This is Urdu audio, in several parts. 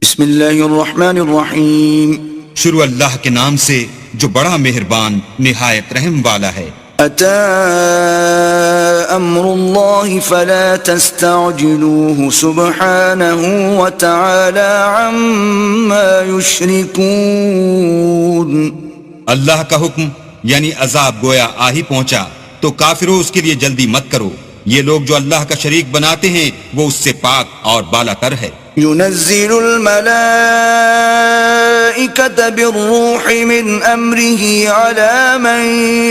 بسم اللہ الرحمن الرحیم. شروع اللہ کے نام سے جو بڑا مہربان نہایت رحم والا ہے. اتی امر اللہ فلا تستعجلوه سبحانہ وتعالی عما یشرکون. اللہ کا حکم یعنی عذاب گویا آ ہی پہنچا تو کافروں اس کے لیے جلدی مت کرو. یہ لوگ جو اللہ کا شریک بناتے ہیں وہ اس سے پاک اور بالا تر ہے. ينزل الملائكة بالروح من أمره على من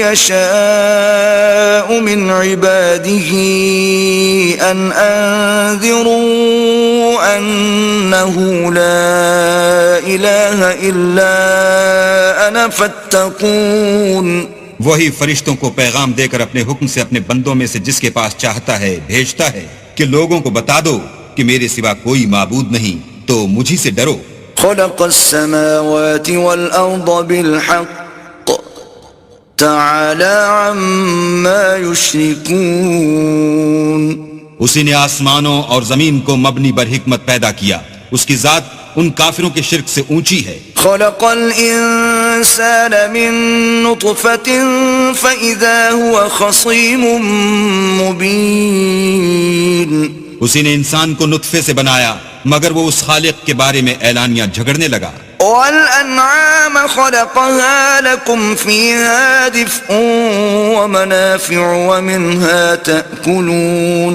يشاء من عباده أن أنذروا أنه لا إله إلا أنا فاتقون. وہی فرشتوں کو پیغام دے کر اپنے حکم سے اپنے بندوں میں سے جس کے پاس چاہتا ہے بھیجتا ہے کہ لوگوں کو بتا دو کہ میرے سوا کوئی معبود نہیں تو مجھی سے ڈرو. خلق السماوات والأرض بالحق تعالى عما يشركون. اسی نے آسمانوں اور زمین کو مبنی بر حکمت پیدا کیا. اس کی ذات ان کافروں کے شرک سے اونچی ہے. خلق الانسان من نطفة فإذا هو خصيم مبين. اسی نے انسان کو نطفے سے بنایا مگر وہ اس خالق کے بارے میں اعلانیہ جھگڑنے لگا. والانعام خلقها لكم فيها دفء ومنافع ومنها تأكلون.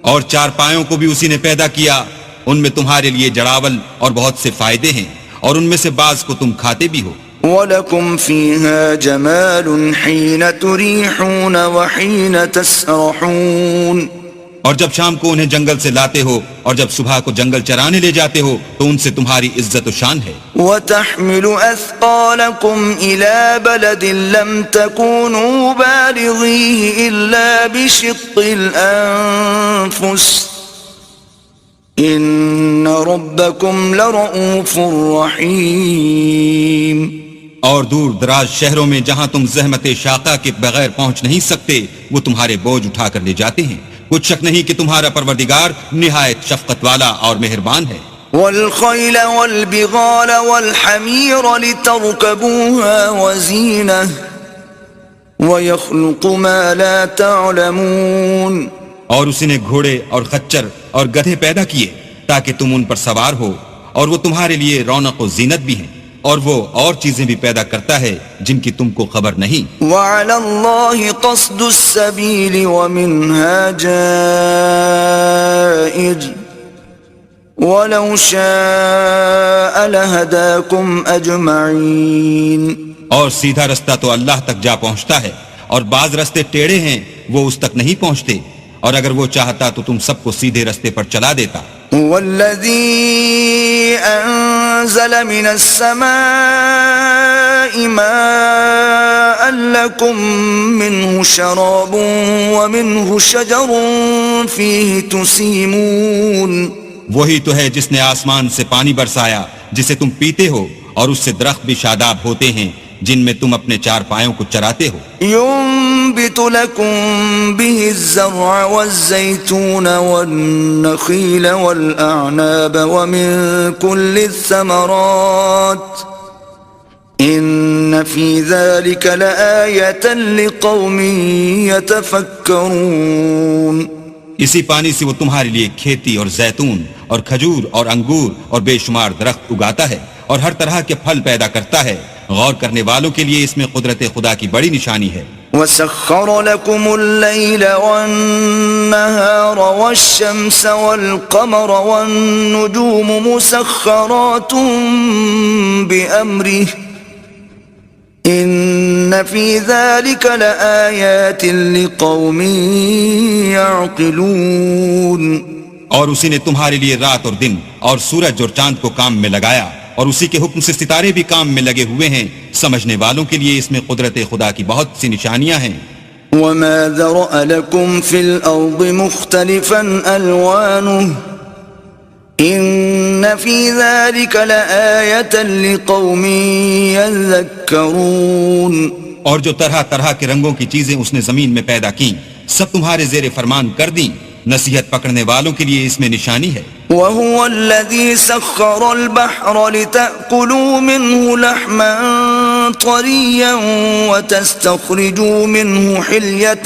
اور چارپایوں کو بھی اسی نے پیدا کیا. ان میں تمہارے لیے جڑاول اور بہت سے فائدے ہیں اور ان میں سے بعض کو تم کھاتے بھی ہو. وَلَكُمْ فِيهَا جَمَالٌ حِينَ تُرِيحُونَ وَحِينَ تَسْرَحُونَ. اور جب شام کو انہیں جنگل سے لاتے ہو اور جب صبح کو جنگل چرانے لے جاتے ہو تو ان سے تمہاری عزت و شان ہے. وَتَحْمِلُ أَثْقَالَكُمْ إِلَى بَلَدٍ لَمْ تَكُونُوا بَالِغِيهِ إِلَّا بِشِقِّ الْأَنفُسِ إِنَّ رَبَّكُمْ لَرَءُوفٌ رَحِيمٌ. اور دور دراز شہروں میں جہاں تم زحمت شاقہ کے بغیر پہنچ نہیں سکتے وہ تمہارے بوجھ اٹھا کر لے جاتے ہیں. کچھ شک نہیں کہ تمہارا پروردگار نہایت شفقت والا اور مہربان ہے. والخيل والبغال والحمير لتركبوها وزينة ويخلق ما لا تعلمون. اور اسی نے گھوڑے اور خچر اور گدھے پیدا کیے تاکہ تم ان پر سوار ہو اور وہ تمہارے لیے رونق و زینت بھی ہیں. اور وہ اور چیزیں بھی پیدا کرتا ہے جن کی تم کو خبر نہیں. وَعَلَى اللَّهِ قَصْدُ السَّبِيلِ وَمِنْهَا جَائِرٌ وَلَوْ شَاءَ لَهَدَاكُمْ أَجْمَعِينَ. اور سیدھا رستہ تو اللہ تک جا پہنچتا ہے اور بعض رستے ٹیڑھے ہیں وہ اس تک نہیں پہنچتے اور اگر وہ چاہتا تو تم سب کو سیدھے رستے پر چلا دیتا. والذي أنزل من السماء ماء لكم منه شراب ومنه شجر فيه تسيمون. وہی تو ہے جس نے آسمان سے پانی برسایا جسے تم پیتے ہو اور اس سے درخت بھی شاداب ہوتے ہیں جن میں تم اپنے چار پایوں کو چراتے ہو. ينبت لكم به الزرع والزيتون والنخيل والأعناب ومن كل الثمرات إن في ذلك لآية لقوم يتفكرون. اسی پانی سے وہ تمہارے لیے کھیتی اور زیتون اور کھجور اور انگور اور بے شمار درخت اگاتا ہے اور ہر طرح کے پھل پیدا کرتا ہے. غور کرنے والوں کے لیے اس میں قدرت خدا کی بڑی نشانی ہے. وَسَخَّرَ لَكُمُ اللَّيْلَ وَالنَّهَارَ وَالشَّمْسَ وَالْقَمَرَ وَالنُّجُومُ مُسَخَّرَاتٌ بِأَمْرِهِ إِنَّ فِي ذَلِكَ لَآيَاتٍ لِقَوْمٍ يَعْقِلُونَ. اور اسی نے تمہارے لیے رات اور دن اور سورج اور چاند کو کام میں لگایا اور اسی کے حکم سے ستارے بھی کام میں لگے ہوئے ہیں. سمجھنے والوں کے لیے اس میں قدرت خدا کی بہت سی نشانیاں ہیں. وَمَا ذَرَأَ لَكُمْ فِي الْأَرْضِ مُخْتَلِفًا أَلْوَانُهُ إِنَّ فِي ذَلِكَ لَآيَةً لِقَوْمٍ يَذَّكَّرُونَ. اور جو طرح طرح کے رنگوں کی چیزیں اس نے زمین میں پیدا کی سب تمہارے زیر فرمان کر دیں. نصیحت پکڑنے والوں کے لیے اس میں نشانی ہے. وهو الذي سخر البحر لتأكلوا منه لحما طريا وتستخرجوا منه حلية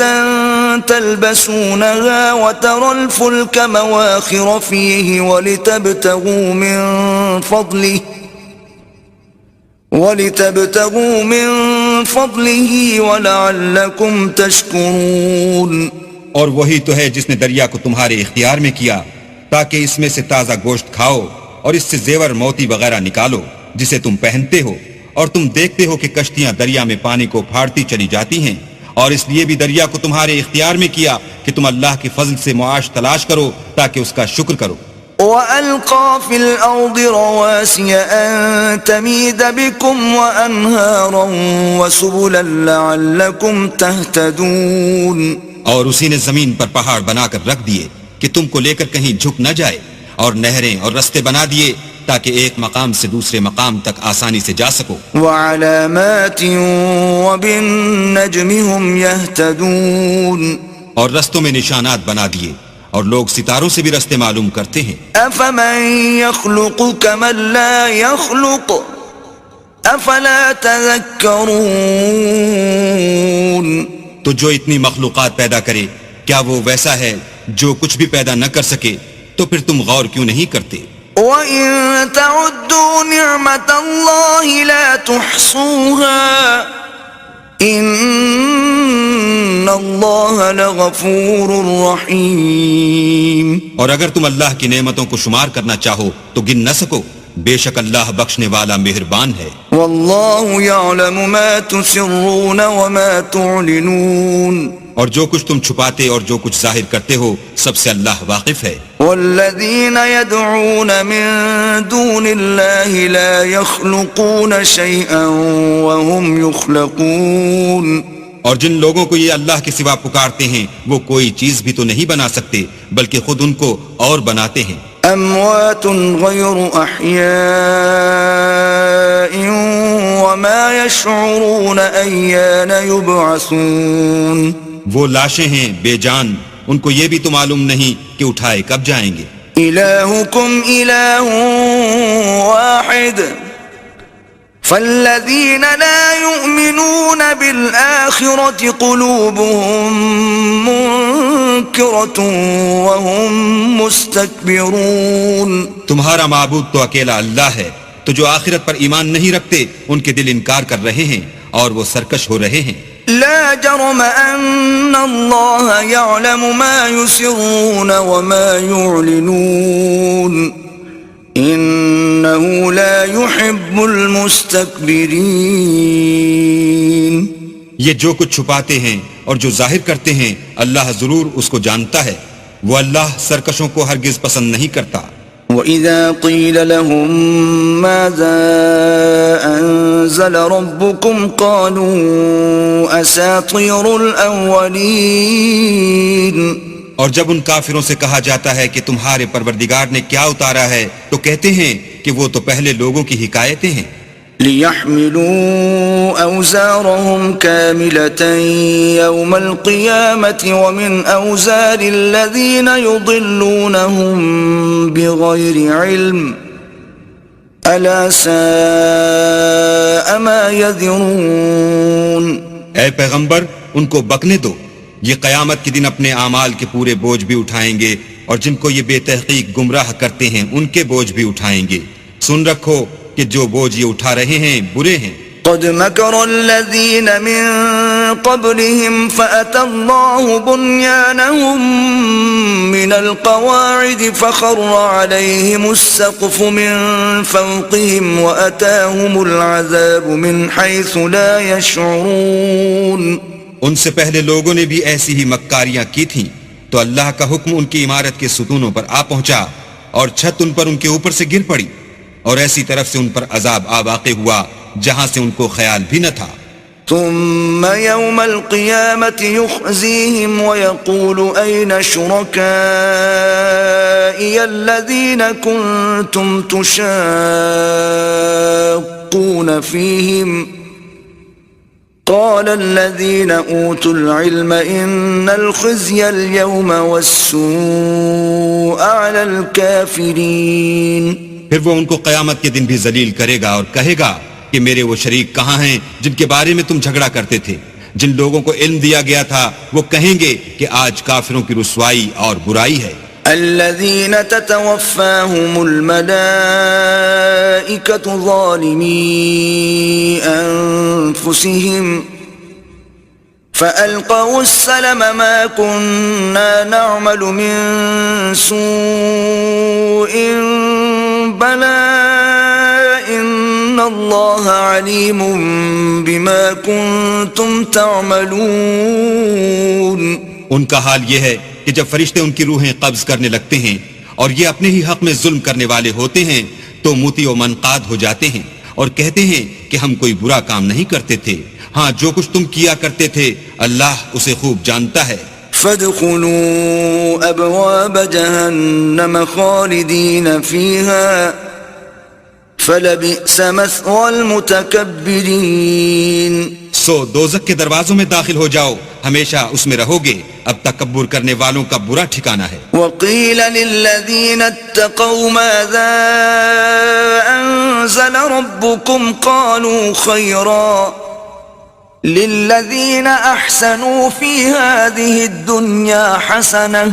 تلبسونها وترى الفلك مواخر فيه ولتبتغوا من فضله ولعلكم تشكرون. اور وہی تو ہے جس نے دریا کو تمہارے اختیار میں کیا تاکہ اس میں سے تازہ گوشت کھاؤ اور اس سے زیور موتی وغیرہ نکالو جسے تم پہنتے ہو، اور تم دیکھتے ہو کہ کشتیاں دریا میں پانی کو پھاڑتی چلی جاتی ہیں، اور اس لیے بھی دریا کو تمہارے اختیار میں کیا کہ تم اللہ کے فضل سے معاش تلاش کرو تاکہ اس کا شکر کرو. وَأَلْقَى فِي الْأَرْضِ رَوَاسِيَ أَن تَمِيدَ بِكُمْ وَأَنْهَارًا وَسُبُلًا لَعَلَّكُمْ تَهْتَدُونَ. اور اسی نے زمین پر پہاڑ بنا کر رکھ دیے کہ تم کو لے کر کہیں جھک نہ جائے، اور نہریں اور رستے بنا دیے تاکہ ایک مقام سے دوسرے مقام تک آسانی سے جا سکو. وَعَلَامَاتٍ وَبِالنَّجْمِ هُمْ يَهْتَدُونَ. اور رستوں میں نشانات بنا دیے اور لوگ ستاروں سے بھی رستے معلوم کرتے ہیں. أَفَمَن يَخْلُقُ كَمَن لَّا يَخْلُقُ أَفَلَا تَذَكَّرُونَ. تو جو اتنی مخلوقات پیدا کرے کیا وہ ویسا ہے جو کچھ بھی پیدا نہ کر سکے؟ تو پھر تم غور کیوں نہیں کرتے؟ وَإِن تَعُدُّوا نِعْمَةَ اللَّهِ لَا تُحْصُوهَا إِنَّ اللَّهَ لَغَفُورٌ رَحِيمٌ. اور اگر تم اللہ کی نعمتوں کو شمار کرنا چاہو تو گن نہ سکو، بے شک اللہ بخشنے والا مہربان ہے. وَاللَّهُ يَعْلَمُ مَا تُسِرُّونَ وَمَا تُعْلِنُونَ. اور جو کچھ تم چھپاتے اور جو کچھ ظاہر کرتے ہو سب سے اللہ واقف ہے. وَالَّذِينَ يَدْعُونَ مِن دُونِ اللَّهِ لَا يَخْلُقُونَ شَيْئًا وَهُمْ يُخْلَقُونَ. اور جن لوگوں کو یہ اللہ کے سوا پکارتے ہیں وہ کوئی چیز بھی تو نہیں بنا سکتے بلکہ خود ان کو اور بناتے ہیں. أَمْوَاتٌ غَيْرُ أَحْيَاءٍ وَمَا يَشْعُرُونَ أَيَّانَ يُبْعَثُونَ. وہ لاشیں ہیں بے جان، ان کو یہ بھی تو معلوم نہیں کہ اٹھائے کب جائیں گے. إِلَٰهُكُمْ إِلَٰهٌ وَاحِدٌ فَالَّذِينَ لَا يُؤْمِنُونَ بِالْآخِرَةِ قُلُوبُهُم مُّنكِرَةٌ وَهُم مُّسْتَكْبِرُونَ. تمہارا معبود تو اکیلا اللہ ہے، تو جو آخرت پر ایمان نہیں رکھتے ان کے دل انکار کر رہے ہیں اور وہ سرکش ہو رہے ہیں. لا جرم أن الله يعلم ما يسرون وما يعلنون إنه لا يحب المستكبرين. یہ جو کچھ چھپاتے ہیں اور جو ظاہر کرتے ہیں اللہ ضرور اس کو جانتا ہے، وہ اللہ سرکشوں کو ہرگز پسند نہیں کرتا. وَإِذَا قِيلَ لَهُم مَّاذَا أَنزَلَ رَبُّكُمْ قَالُوا أَسَاطِيرُ الْأَوَّلِينَ. اور جب ان کافروں سے کہا جاتا ہے کہ تمہارے پروردگار نے کیا اتارا ہے تو کہتے ہیں کہ وہ تو پہلے لوگوں کی حکایتیں ہیں. لِيَحْمِلُوا أَوْزَارَهُمْ كَامِلَةً يَوْمَ الْقِيَامَةِ وَمِنْ أَوْزَارِ الَّذِينَ يُضِلُّونَهُمْ بِغَيْرِ عِلْمٍ أَلَا سَاءَ مَا يَذِرُونَ. اے پیغمبر ان کو بکنے دو، یہ قیامت کے دن اپنے اعمال کے پورے بوجھ بھی اٹھائیں گے، اور جن کو یہ بے تحقیق گمراہ کرتے ہیں ان کے بوجھ بھی اٹھائیں گے. سن رکھو کہ جو بوجھ یہ اٹھا رہے ہیں برے ہیں. قد مكر الذين من قبلهم فأتى الله بنيانهم من القواعد فخر عليهم السقف من فوقهم وأتاهم العذاب من حيث لا يشعرون. ان سے پہلے لوگوں نے بھی ایسی ہی مکاریاں کی تھیں تو اللہ کا حکم ان کی عمارت کے ستونوں پر آ پہنچا اور چھت ان پر ان کے اوپر سے گر پڑی، اور ایسی طرف سے ان پر عذاب آ واقع ہوا جہاں سے ان کو خیال بھی نہ تھا. ثم يوم القيامة يخزيهم ويقول أين شركائي الذين كنتم تشاقون فيهم قال الذين أوتوا العلم إن الخزي اليوم والسوء على الكافرين. پھر وہ ان کو قیامت کے دن بھی ذلیل کرے گا اور کہے گا کہ میرے وہ شریک کہاں ہیں جن کے بارے میں تم جھگڑا کرتے تھے. جن لوگوں کو علم دیا گیا تھا وہ کہیں گے کہ آج کافروں کی رسوائی اور برائی ہے. الذين تتوفاهم الملائكة ظالمي أنفسهم فألقوا السلم ما كنا نعمل من سوء بلى إن الله عليم بما كنتم تعملون. ان کا حال یہ ہے کہ جب فرشتے ان کی روحیں قبض کرنے لگتے ہیں اور یہ اپنے ہی حق میں ظلم کرنے والے ہوتے ہیں تو موتی و منقاد ہو جاتے ہیں اور کہتے ہیں کہ ہم کوئی برا کام نہیں کرتے تھے. ہاں جو کچھ تم کیا کرتے تھے اللہ اسے خوب جانتا ہے. فادخلوا ابواب جہنم خالدین فیہا فلبئس مثوى المتکبرین. سو دوزخ کے دروازوں میں داخل ہو جاؤ، ہمیشہ اس میں رہو گے، اب تکبر کرنے والوں کا برا ٹھکانہ ہے. وقیل للذین اتقوا ماذا انزل ربکم قالوا خیرا للذین احسنوا فی هذه الدنیا حسنة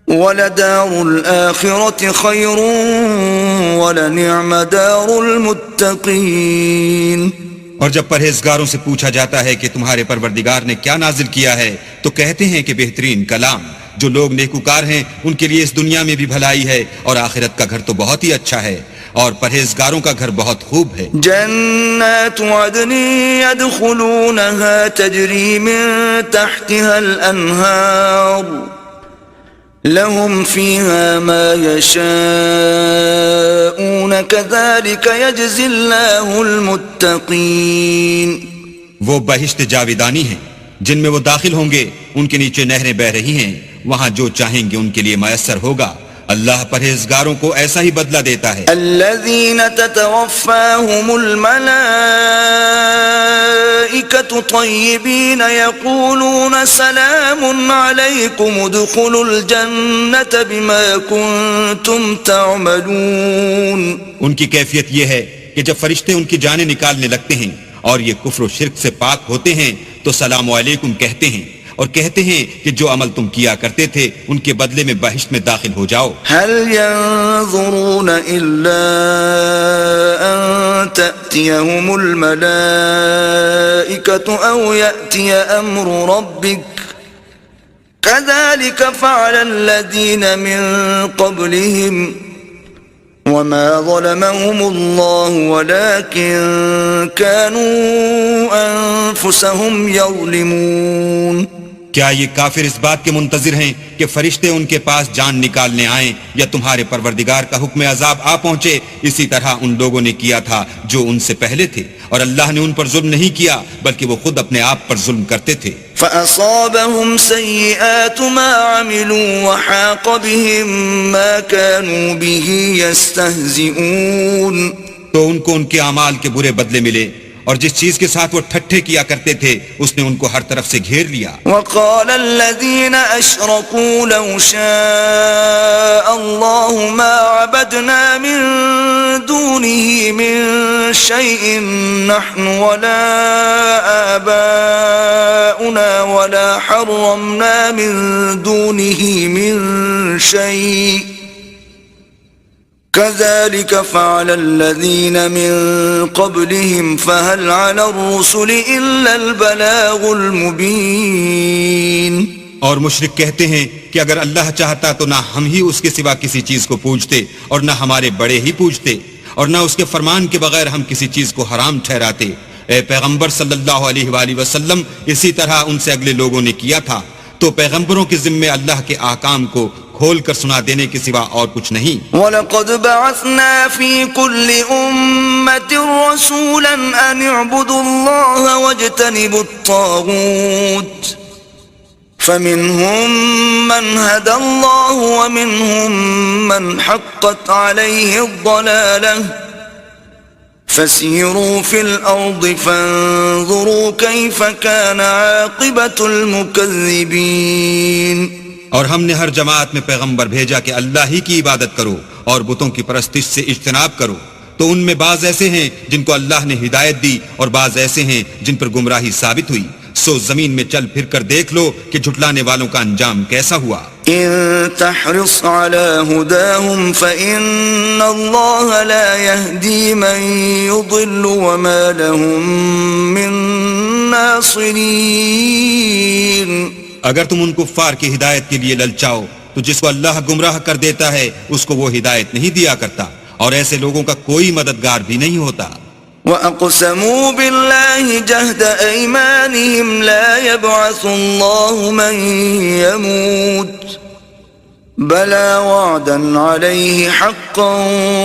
ولدار الآخرة خیر ولنعم دار المتقین. اور جب پرہیزگاروں سے پوچھا جاتا ہے کہ تمہارے پروردگار نے کیا نازل کیا ہے تو کہتے ہیں کہ بہترین کلام. جو لوگ نیکوکار ہیں ان کے لیے اس دنیا میں بھی بھلائی ہے اور آخرت کا گھر تو بہت ہی اچھا ہے اور پرہیزگاروں کا گھر بہت خوب ہے. جنات عدن يدخلونها تجری من تحتها الانہار لهم فيها ما يشاءون كذلك يجزي الله المتقين. وہ بہشت جاویدانی ہیں جن میں وہ داخل ہوں گے، ان کے نیچے نہریں بہ رہی ہیں، وہاں جو چاہیں گے ان کے لیے میسر ہوگا. اللہ پرہیزگاروں کو ایسا ہی بدلہ دیتا ہے. الذين تتوفاهم الملائكة طيبين يقولون سلام عليكم ادخلوا الجنة بما كنتم تعملون. ان کی کیفیت یہ ہے کہ جب فرشتے ان کی جانیں نکالنے لگتے ہیں اور یہ کفر و شرک سے پاک ہوتے ہیں تو سلام علیکم کہتے ہیں اور کہتے ہیں کہ جو عمل تم کیا کرتے تھے ان کے بدلے میں بہشت میں داخل ہو جاؤ. هل ينظرون إلا أن تأتيهم الملائكة أو يأتي أمر ربك كذلك فعل الذين من قبلهم وما ظلمهم الله ولكن كانوا أنفسهم يظلمون. کیا یہ کافر اس بات کے منتظر ہیں کہ فرشتے ان کے پاس جان نکالنے آئیں یا تمہارے پروردگار کا حکم عذاب آ پہنچے؟ اسی طرح ان لوگوں نے کیا تھا جو ان سے پہلے تھے اور اللہ نے ان پر ظلم نہیں کیا بلکہ وہ خود اپنے آپ پر ظلم کرتے تھے. فأصابهم سيئات ما عملوا وحاق بهم ما كانوا به يستهزئون. تو ان کو ان کے اعمال کے برے بدلے ملے اور جس چیز کے ساتھ وہ ٹھٹھے کیا کرتے تھے اس نے ان کو ہر طرف سے گھیر لیا. وقال الذين اشركوا لو شاء الله ما عبدنا من دونه من شيء نحن ولا آباؤنا ولا حرمنا من دونه من شيء كذلك فعل الذين من قبلهم فهل على الرسل إلا البلاغ المبين. اور مشرک کہتے ہیں کہ اگر اللہ چاہتا تو نہ ہم ہی اس کے سوا کسی چیز کو پوجتے اور نہ ہمارے بڑے ہی پوجتے اور نہ اس کے فرمان کے بغیر ہم کسی چیز کو حرام ٹھہراتے. اے پیغمبر صلی اللہ علیہ وآلہ وسلم اسی طرح ان سے اگلے لوگوں نے کیا تھا. تو پیغمبروں کے ذمے اللہ کے احکام کو کھول کر سنا دینے کے سوا اور کچھ نہیں. وَلَقَدْ بَعَثْنَا فِي كُلِّ أُمَّةٍ رَسُولًا أَنِ اعْبُدُوا اللَّهَ وَاجْتَنِبُوا الطَّاغُوتَ فَمِنْهُمْ مَنْ هَدَى اللَّهُ وَمِنْهُمْ مَنْ حَقَّتْ عَلَيْهِ الضَّلَالَةُ فسيروا في الأرض فانظروا كيف كان عاقبة المكذبين. اور ہم نے ہر جماعت میں پیغمبر بھیجا کہ اللہ ہی کی عبادت کرو اور بتوں کی پرستش سے اجتناب کرو، تو ان میں بعض ایسے ہیں جن کو اللہ نے ہدایت دی اور بعض ایسے ہیں جن پر گمراہی ثابت ہوئی. سو زمین میں چل پھر کر دیکھ لو کہ جھٹلانے والوں کا انجام کیسا ہوا. إن تحرص على هداهم فإن الله لا يهدي من يضل وما لهم من ناصرين. اگر تم ان کفار کی ہدایت کے لیے للچاؤ تو جس کو اللہ گمراہ کر دیتا ہے اس کو وہ ہدایت نہیں دیا کرتا، اور ایسے لوگوں کا کوئی مددگار بھی نہیں ہوتا. وَأَقْسَمُوا بِاللَّهِ جَهْدَ أَيْمَانِهِمْ لَا يَبْعَثُ اللَّهُ مَن يَمُوتُ بَلَى وَعْدًا عَلَيْهِ حَقًّا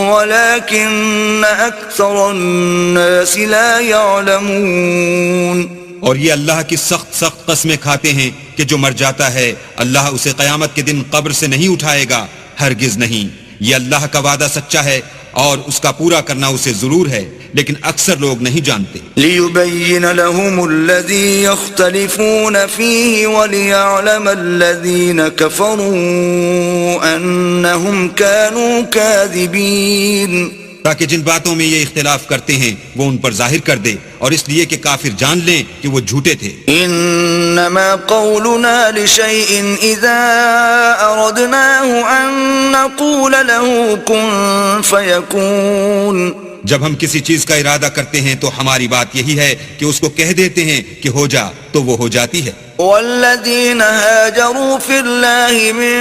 وَلَكِنَّ أَكْثَرَ النَّاسِ لَا يَعْلَمُونَ. اور یہ اللہ کی سخت قسمیں کھاتے ہیں کہ جو مر جاتا ہے اللہ اسے قیامت کے دن قبر سے نہیں اٹھائے گا، ہرگز نہیں. یہ اللہ کا وعدہ سچا ہے اور اس کا پورا کرنا اسے ضرور ہے، لیکن اکثر لوگ نہیں جانتے. لِيُبَيِّنَ لَهُمُ الَّذِي يَخْتَلِفُونَ فِيهِ وَلِيَعْلَمَ الَّذِينَ كَفَرُوا أَنَّهُمْ كَانُوا كَاذِبِينَ. تاکہ جن باتوں میں یہ اختلاف کرتے ہیں وہ ان پر ظاہر کر دے، اور اس لیے کہ کافر جان لیں کہ وہ جھوٹے تھے. انما قولنا لشيء اذا اردناه ان نقول له كن فيكون. جب ہم کسی چیز کا ارادہ کرتے ہیں تو ہماری بات یہی ہے کہ اس کو کہہ دیتے ہیں کہ ہو جا، تو وہ ہو جاتی ہے. والذين هاجروا في الله من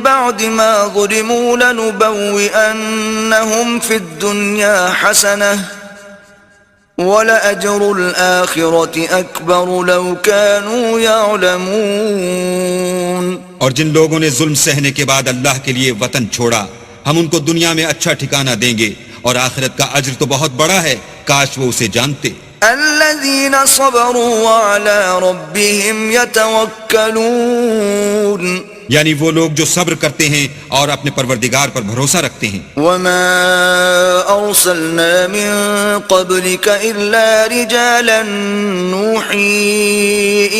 بعد ما ظلموا لنبوئنهم في الدنيا حسنة وَلَأَجْرُ الْآخِرَةِ أَكْبَرُ لَوْ كَانُوا يَعْلَمُونَ. اور جن لوگوں نے ظلم سہنے کے بعد اللہ کے لیے وطن چھوڑا، ہم ان کو دنیا میں اچھا ٹھکانہ دیں گے، اور آخرت کا اجر تو بہت بڑا ہے، کاش وہ اسے جانتے. الَّذِينَ صَبَرُوا وَعَلَى رَبِّهِمْ يَتَوَكَّلُونَ. یعنی وہ لوگ جو صبر کرتے ہیں اور اپنے پروردگار پر بھروسہ رکھتے ہیں. وَمَا أَرْسَلْنَا مِن قَبْلِكَ إِلَّا رِجَالًا نُوحِي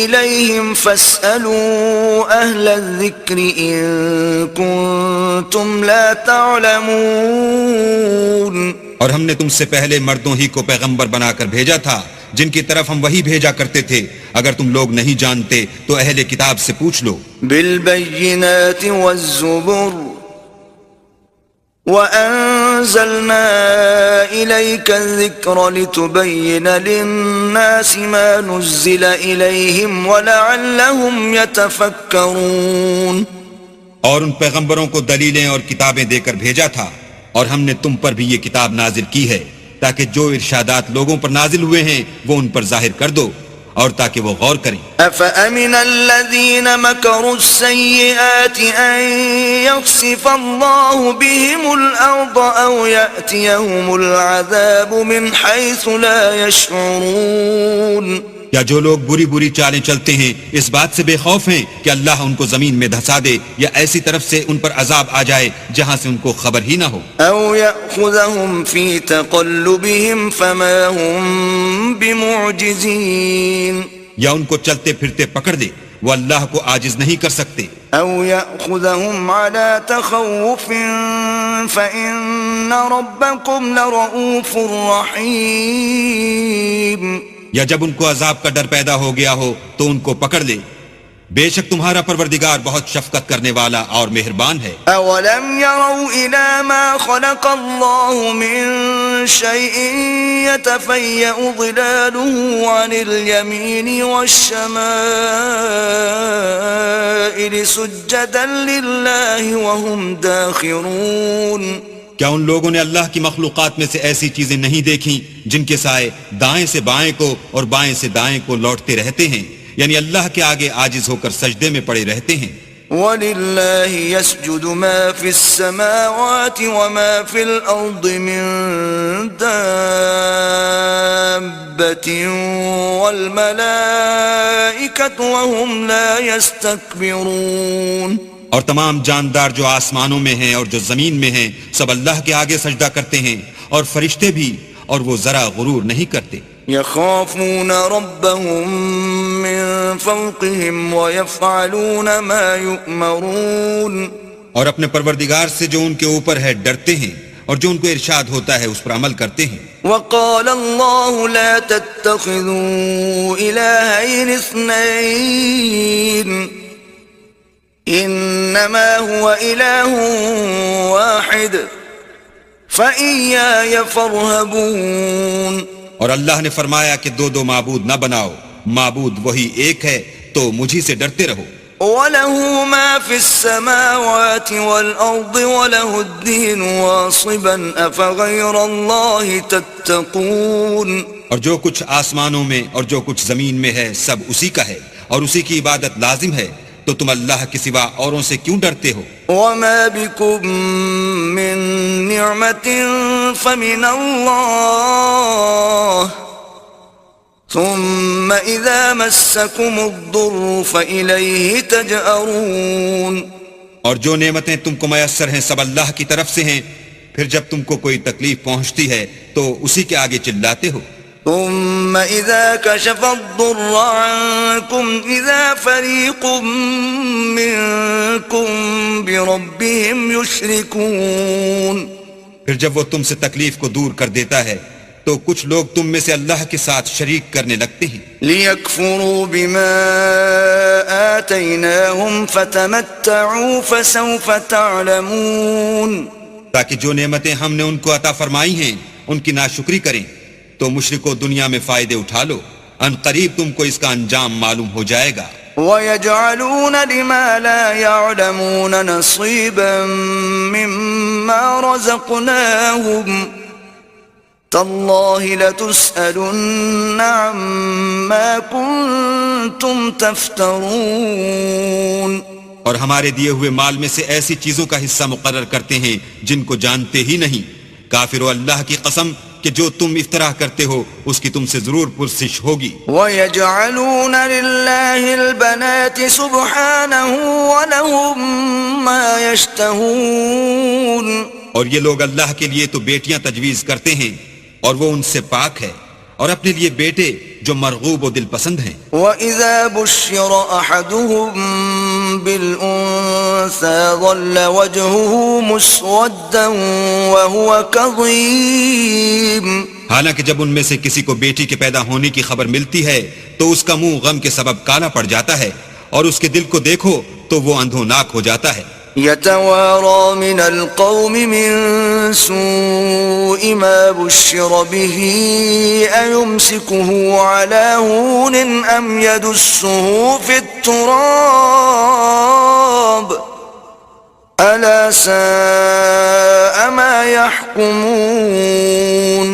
إِلَيْهِمْ فَاسْأَلُوا أَهْلَ الذِّكْرِ إِن كُنتُمْ لَا تَعْلَمُونَ. اور ہم نے تم سے پہلے مردوں ہی کو پیغمبر بنا کر بھیجا تھا جن کی طرف ہم وہی بھیجا کرتے تھے. اگر تم لوگ نہیں جانتے تو اہل کتاب سے پوچھ لو. بالبينات والزبر وأنزلنا إليك الذكر لتبين للناس ما نزل إليهم ولعلهم يتفكرون. اور ان پیغمبروں کو دلیلیں اور کتابیں دے کر بھیجا تھا، اور ہم نے تم پر بھی یہ کتاب نازل کی ہے تاکہ جو ارشادات لوگوں پر نازل ہوئے ہیں وہ ان پر ظاہر کر دو، اور تاکہ وہ غور کریں. أَفَأَمِنَ الَّذِينَ مَكَرُوا السَّيِّئَاتِ أَن يَخْسِفَ اللَّهُ بِهِمُ الْأَرْضَ أَوْ يَأْتِيَهُمُ الْعَذَابُ مِنْ حَيْثُ لَا يَشْعُرُونَ. یا جو لوگ بری بری چالیں چلتے ہیں اس بات سے بے خوف ہیں کہ اللہ ان کو زمین میں دھسا دے، یا ایسی طرف سے ان پر عذاب آ جائے جہاں سے ان کو خبر ہی نہ ہو. أَوْ يَأْخُذَهُمْ فِي تَقَلُّبِهِمْ فَمَا هُمْ بِمُعْجِزِينَ. یا ان کو چلتے پھرتے پکڑ دے، وہ اللہ کو عاجز نہیں کر سکتے. أَوْ يَأْخُذَهُمْ عَلَى تَخَوُّفٍ فَإِنَّ رَبَّكُمْ لَرَءُوفٌ رَحِيمٌ. یا جب ان کو عذاب کا ڈر پیدا ہو گیا ہو تو ان کو پکڑ لے، بے شک تمہارا پروردگار بہت شفقت کرنے والا اور مہربان ہے. أَوَلَمْ يَرَوْا إِلَى مَا خَلَقَ اللَّهُ مِن شَيْءٍ يَتَفَيَّأُ ظِلَالُهُ عَنِ الْيَمِينِ وَالشَّمَائِلِ سُجَّدًا لِلَّهِ وَهُمْ دَاخِرُونَ. کیا ان لوگوں نے اللہ کی مخلوقات میں سے ایسی چیزیں نہیں دیکھیں جن کے سائے دائیں سے بائیں کو اور بائیں سے دائیں کو لوٹتے رہتے ہیں، یعنی اللہ کے آگے عاجز ہو کر سجدے میں پڑے رہتے ہیں. وَلِلَّهِ يَسْجُدُ مَا فِي السَّمَاوَاتِ وَمَا فِي الْأَرْضِ مِن دَابَّةٍ وَالْمَلَائِكَةُ وَهُمْ لَا يَسْتَكْبِرُونَ. اور تمام جاندار جو آسمانوں میں ہیں اور جو زمین میں ہیں سب اللہ کے آگے سجدہ کرتے ہیں، اور فرشتے بھی اور وہ ذرا غرور نہیں کرتے. يخافون ربهم من فوقهم ويفعلون ما يؤمرون. اور اپنے پروردگار سے جو ان کے اوپر ہے ڈرتے ہیں اور جو ان کو ارشاد ہوتا ہے اس پر عمل کرتے ہیں. وقال الله لا تتخذوا إلهين اثنين إنما هو إله واحد فإياي فارهبون. اور اللہ نے فرمایا کہ دو معبود نہ بناؤ، معبود وہی ایک ہے تو مجھی سے ڈرتے رہو. وَلَهُ مَا فِي السَّمَاوَاتِ وَالْأَرْضِ وَلَهُ الدِّينُ وَاصِبًا أَفَغَيْرَ اللَّهِ تَتَّقُونَ. اور جو کچھ آسمانوں میں اور جو کچھ زمین میں ہے سب اسی کا ہے اور اسی کی عبادت لازم ہے، تو تم اللہ کے سوا اوروں سے کیوں ڈرتے ہو؟ وَمَا بِكُم مِّن نِّعْمَةٍ فَمِنَ اللَّهِ ثم اذا مسكم الضر فإليه تجأرون. اور جو نعمتیں تم کو میسر ہیں سب اللہ کی طرف سے ہیں، پھر جب تم کو کوئی تکلیف پہنچتی ہے تو اسی کے آگے چلاتے ہو. ثم اذا كشف الضر عنكم اذا فريق منكم بربهم يشركون. پھر جب وہ تم سے تکلیف کو دور کر دیتا ہے تو کچھ لوگ تم میں سے اللہ کے ساتھ شریک کرنے لگتے ہیں. لِيَكْفُرُوا بِمَا آتَيْنَاهُمْ فَتَمَتَّعُوا فَسَوْفَ تَعْلَمُونَ. تاکہ جو نعمتیں ہم نے ان کو عطا فرمائی ہیں ان کی ناشکری کریں تو مشرکو دنیا میں فائدے اٹھا لو، ان قریب تم کو اس کا انجام معلوم ہو جائے گا. وَيَجْعَلُونَ لِمَا لَا يَعْلَمُونَ نَصِيبًا مِّمَّا رَزَقْنَاهُمْ تَاللَّهِ لَتُسْأَلُنَّ عَمَّا كُنتُمْ تَفْتَرُونَ. اور ہمارے دیے ہوئے مال میں سے ایسی چیزوں کا حصہ مقرر کرتے ہیں جن کو جانتے ہی نہیں. کافرو اللہ کی قسم کہ جو تم افطراء کرتے ہو اس کی تم سے ضرور پرسش ہوگی. وَيَجْعَلُونَ لِلَّهِ الْبَنَاتِ سُبْحَانَهُ وَلَهُم مَّا يَشْتَهُونَ. اور یہ لوگ اللہ کے لیے تو بیٹیاں تجویز کرتے ہیں اور وہ ان سے پاک ہے، اور اپنے لیے بیٹے جو مرغوب و دل پسند ہیں. وَإِذَا بُشِّرَ أَحَدُهُم بِالْأُنثَىٰ ظَلَّ وَجْهُهُ مُسْوَدًّا وَهُوَ كَظِيمٌ. حالانکہ جب ان میں سے کسی کو بیٹی کے پیدا ہونے کی خبر ملتی ہے تو اس کا منہ غم کے سبب کالا پڑ جاتا ہے، اور اس کے دل کو دیکھو تو وہ اندھوناک ہو جاتا ہے. يتوارى من القوم من سوء ما بشر به أيمسكه على هون أم يدسه في التراب ألا ساء ما يحكمون.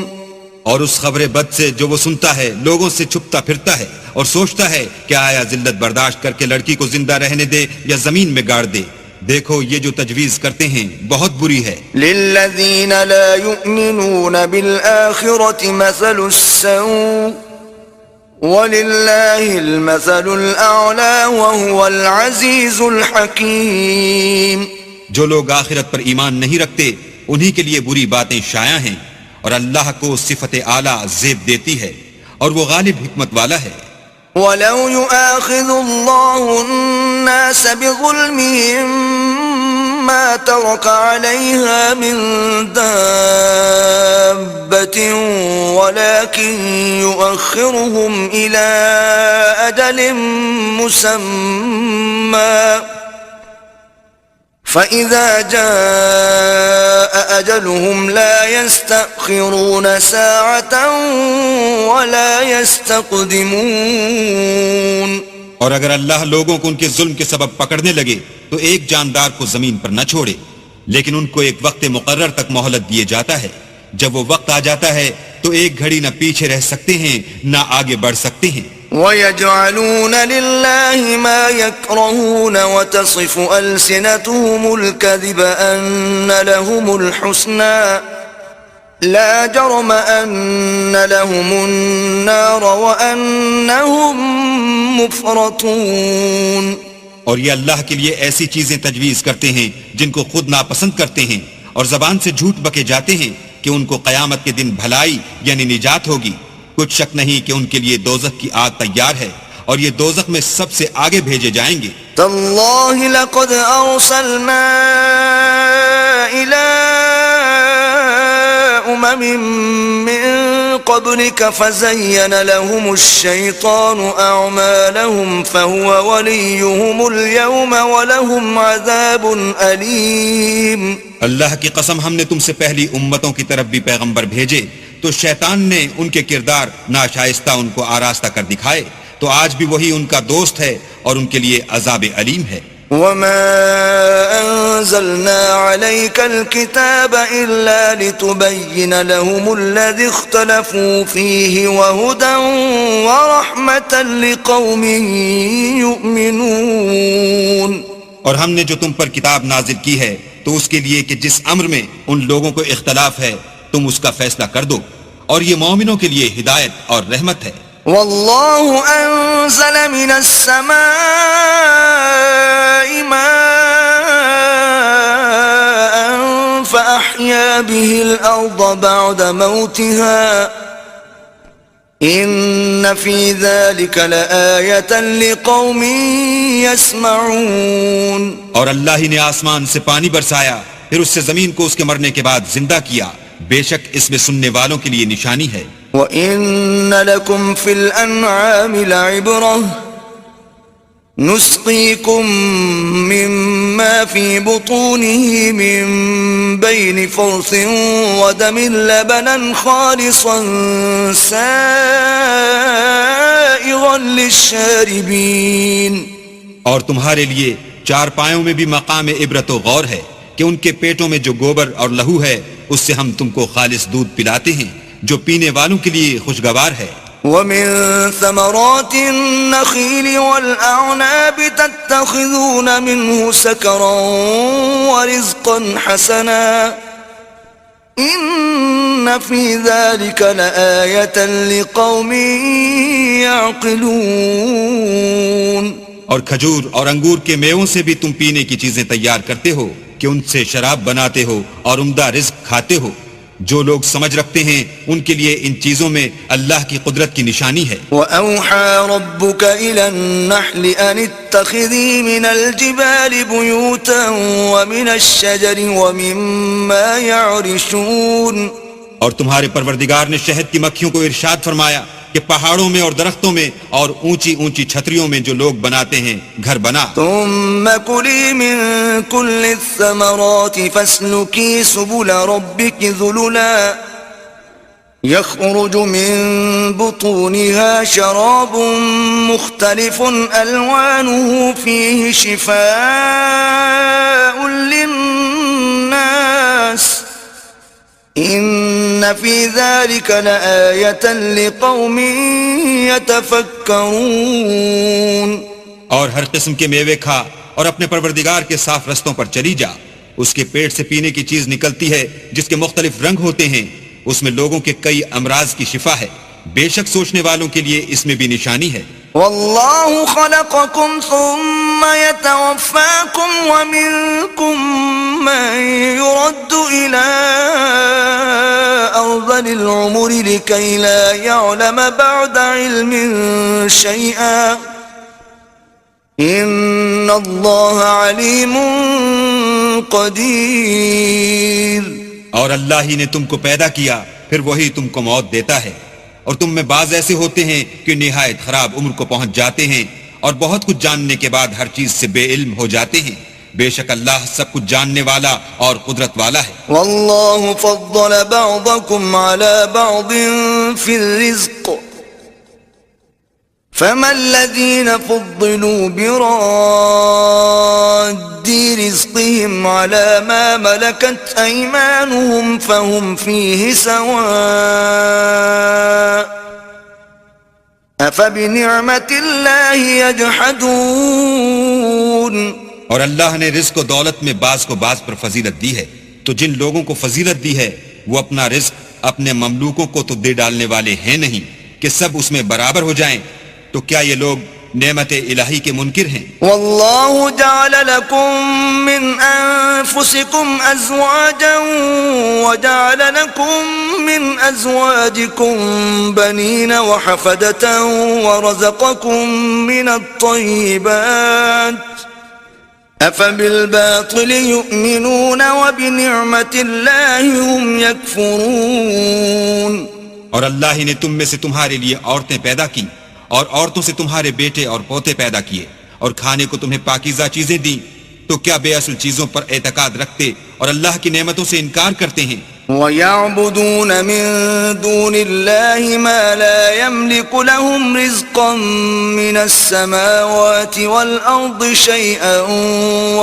اور اس خبر بد سے جو وہ سنتا ہے لوگوں سے چھپتا پھرتا ہے اور سوچتا ہے کہ آیا ذلت برداشت کر کے لڑکی کو زندہ رہنے دے یا زمین میں گاڑ دے. دیکھو یہ جو تجویز کرتے ہیں بہت بری ہے. للذین لا یؤمنون بالآخرة مثل السوء وللہ المثل الأعلی وهو العزیز الحکیم. جو لوگ آخرت پر ایمان نہیں رکھتے انہی کے لیے بری باتیں شائع ہیں، اور اللہ کو صفت اعلیٰ زیب دیتی ہے اور وہ غالب حکمت والا ہے. وَلَوْ يُؤَاخِذُ اللَّهُ النَّاسَ بِظُلْمِهِمْ مَا تَرَكَ عَلَيْهَا مِن دَابَّةٍ وَلَكِن يُؤَخِّرُهُمْ إِلَىٰ أَجَلٍ مُّسَمًّى فَإِذَا جَاءَ أَجَلُهُمْ لَا يَسْتَأْخِرُونَ سَاعَةً وَلَا يَسْتَقْدِمُونَ. اور اگر اللہ لوگوں کو ان کے ظلم کے سبب پکڑنے لگے تو ایک جاندار کو زمین پر نہ چھوڑے، لیکن ان کو ایک وقت مقرر تک مہلت دیے جاتا ہے. جب وہ وقت آ جاتا ہے تو ایک گھڑی نہ پیچھے رہ سکتے ہیں نہ آگے بڑھ سکتے ہیں. وَيَجْعَلُونَ لِلَّهِ مَا يَكْرَهُونَ وَتَصِفُ أَلْسِنَتُهُمُ الْكَذِبَ أَنَّ لَهُمُ الْحُسْنَى لَا جَرْمَ أَنَّ لَهُمُ النَّارَ وَأَنَّهُمْ مُفْرَطُونَ. اور یہ اللہ کے لیے ایسی چیزیں تجویز کرتے ہیں جن کو خود ناپسند کرتے ہیں اور زبان سے جھوٹ بکے جاتے ہیں کہ ان کو قیامت کے دن بھلائی یعنی نجات ہوگی، کچھ شک نہیں کہ ان کے لیے دوزخ کی آگ تیار ہے اور یہ دوزخ میں سب سے آگے بھیجے جائیں گے۔ تاللہ لقد ارسلنا الى من قبلك فزين لهم الشيطان اعمالهم فهو وليهم اليوم ولهم عذاب اليم۔ اللہ کی قسم، ہم نے تم سے پہلی امتوں کی طرف بھی پیغمبر بھیجے تو شیطان نے ان کے کردار ناشائستہ ان کو آراستہ کر دکھائے، تو آج بھی وہی ان کا دوست ہے اور ان کے لیے عذاب علیم ہے۔ وما أنزلنا عليك الكتاب إلا لتبين لهم الذي اختلفوا فيه وهدى ورحمة لقوم يؤمنون۔ اور ہم نے جو تم پر کتاب نازل کی ہے تو اس کے لیے کہ جس امر میں ان لوگوں کو اختلاف ہے تم اس کا فیصلہ کر دو، اور یہ مومنوں کے لیے ہدایت اور رحمت ہے۔ والله أنزل من السماء ماء فأحيا به الأرض بعد موتها إن في ذلك لآية لقوم يسمعون۔ اور اللہ ہی نے آسمان سے پانی برسایا، پھر اس سے زمین کو اس کے مرنے کے بعد زندہ کیا، بے شک اس میں سننے والوں کے لیے نشانی ہے۔ وَإِنَّ لَكُمْ فِي الْأَنْعَامِ لَعِبْرَةً نُسْقِيكُم مِّمَّا فِي بُطُونِهِ مِن بَيْنِ فَرْثٍ وَدَمٍ لَبَنًا خَالِصًا سَائِغًا لِلشَّارِبِينَ۔ اور تمہارے لیے چار پایوں میں بھی مقام عبرت و غور ہے کہ ان کے پیٹوں میں جو گوبر اور لہو ہے اس سے ہم تم کو خالص دودھ پلاتے ہیں جو پینے والوں کے لیے خوشگوار ہے۔ وَمِن ثَمَرَاتِ النَّخِيلِ وَالْأَعْنَابِ تَتَّخِذُونَ مِنْهُ سَكَرًا وَرِزْقًا حَسَنًا إِنَّ فِي ذَلِكَ لَآيَةً لِقَوْمٍ يَعْقِلُونَ۔ اور کھجور اور انگور کے میووں سے بھی تم پینے کی چیزیں تیار کرتے ہو کہ ان سے شراب بناتے ہو اور عمدہ رزق کھاتے ہو، جو لوگ سمجھ رکھتے ہیں ان کے لیے ان چیزوں میں اللہ کی قدرت کی نشانی ہے۔ وَأَوْحَى رَبُّكَ إِلَى النَّحْلِ أَنِ اتَّخِذِي مِنَ الْجِبَالِ بُيُوتًا وَمِنَ الشَّجَرِ وَمِمَّا يَعْرِشُونَ۔ اور تمہارے پروردگار نے شہد کی مکھیوں کو ارشاد فرمایا کہ پہاڑوں میں اور درختوں میں اور اونچی اونچی چھتریوں میں جو لوگ بناتے ہیں گھر بنا۔ ثم كلي من كل الثمرات فاسلكي سبل ربك ذللا يخرج من بطونها شراب مختلف ألوانه فيه شفاء للناس إن في ذلك لآية لقوم يتفكرون۔ اور ہر قسم کے میوے کھا اور اپنے پروردگار کے صاف رستوں پر چلی جا، اس کے پیٹ سے پینے کی چیز نکلتی ہے جس کے مختلف رنگ ہوتے ہیں، اس میں لوگوں کے کئی امراض کی شفا ہے، بے شک سوچنے والوں کے لیے اس میں بھی نشانی ہے۔ والله خلقكم ثم يتوفاكم ومنكم من يرد إلى أرذل العمر لكي لا يعلم بعد علم شيئا إن الله عليم قدير۔ اور اللہ ہی نے تم کو پیدا کیا، پھر وہی تم کو موت دیتا ہے، اور تم میں بعض ایسے ہوتے ہیں کہ نہایت خراب عمر کو پہنچ جاتے ہیں اور بہت کچھ جاننے کے بعد ہر چیز سے بے علم ہو جاتے ہیں، بے شک اللہ سب کچھ جاننے والا اور قدرت والا ہے۔ والله فضل بعضكم على بعض في الرزق فما الذين فضلوا براد رزقهم على ما ملكت أيمانهم فهم فيه سواء أفبنعمة الله يجحدون۔ اور اللہ نے رزق و دولت میں بعض کو بعض پر فضیلت دی ہے، تو جن لوگوں کو فضیلت دی ہے وہ اپنا رزق اپنے مملوکوں کو تو دے ڈالنے والے ہیں نہیں کہ سب اس میں برابر ہو جائیں، تو کیا یہ لوگ نعمت الہی کے منکر ہیں؟ والله جعل لكم من أنفسكم أزواجا وجعل لكم من أزواجكم بنين وحفدة ورزقكم من الطيبات أفبالباطل يؤمنون وبنعمة الله هم يكفرون. اور اللہ ہی نے تم میں سے تمہارے لیے عورتیں پیدا کی اور عورتوں سے تمہارے بیٹے اور پوتے پیدا کیے اور کھانے کو تمہیں پاکیزہ چیزیں دیں، تو کیا بے اصل چیزوں پر اعتقاد رکھتے اور اللہ کی نعمتوں سے انکار کرتے ہیں؟ وَيَعْبُدُونَ مِن دُونِ اللَّهِ مَا لَا يَمْلِكُ لَهُمْ رِزْقًا مِّنَ السَّمَاوَاتِ وَالْأَرْضِ شَيْئًا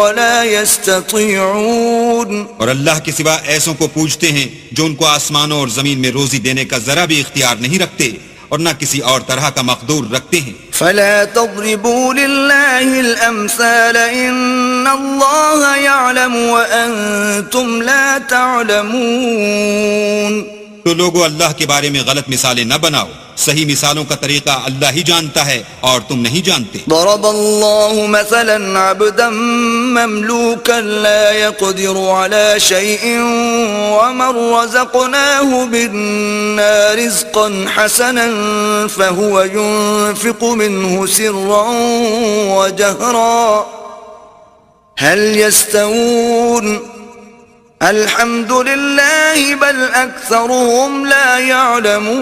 وَلَا يَسْتَطِيعُونَ. اور اللہ کے سوا ایسوں کو پوجتے ہیں جو ان کو آسمانوں اور زمین میں روزی دینے کا ذرا بھی اختیار نہیں رکھتے اور نہ کسی اور طرح کا مقدور رکھتے ہیں. فلا تضربوا لله الأمثال إن الله يعلم وأنتم لا تعلمون. تو لوگو اللہ کے بارے میں غلط مثالیں نہ بناؤ، صحیح مثالوں کا طریقہ اللہ ہی جانتا ہے اور تم نہیں جانتے. ضرب الله مثلا عبدا مملوكا لا يقدر على شيء ومن رزقناه منا رزقا حسنا فهو ينفق منه سرا وجهرا هل يستوون الحمد لله بل اکثرهم لا يعلمون.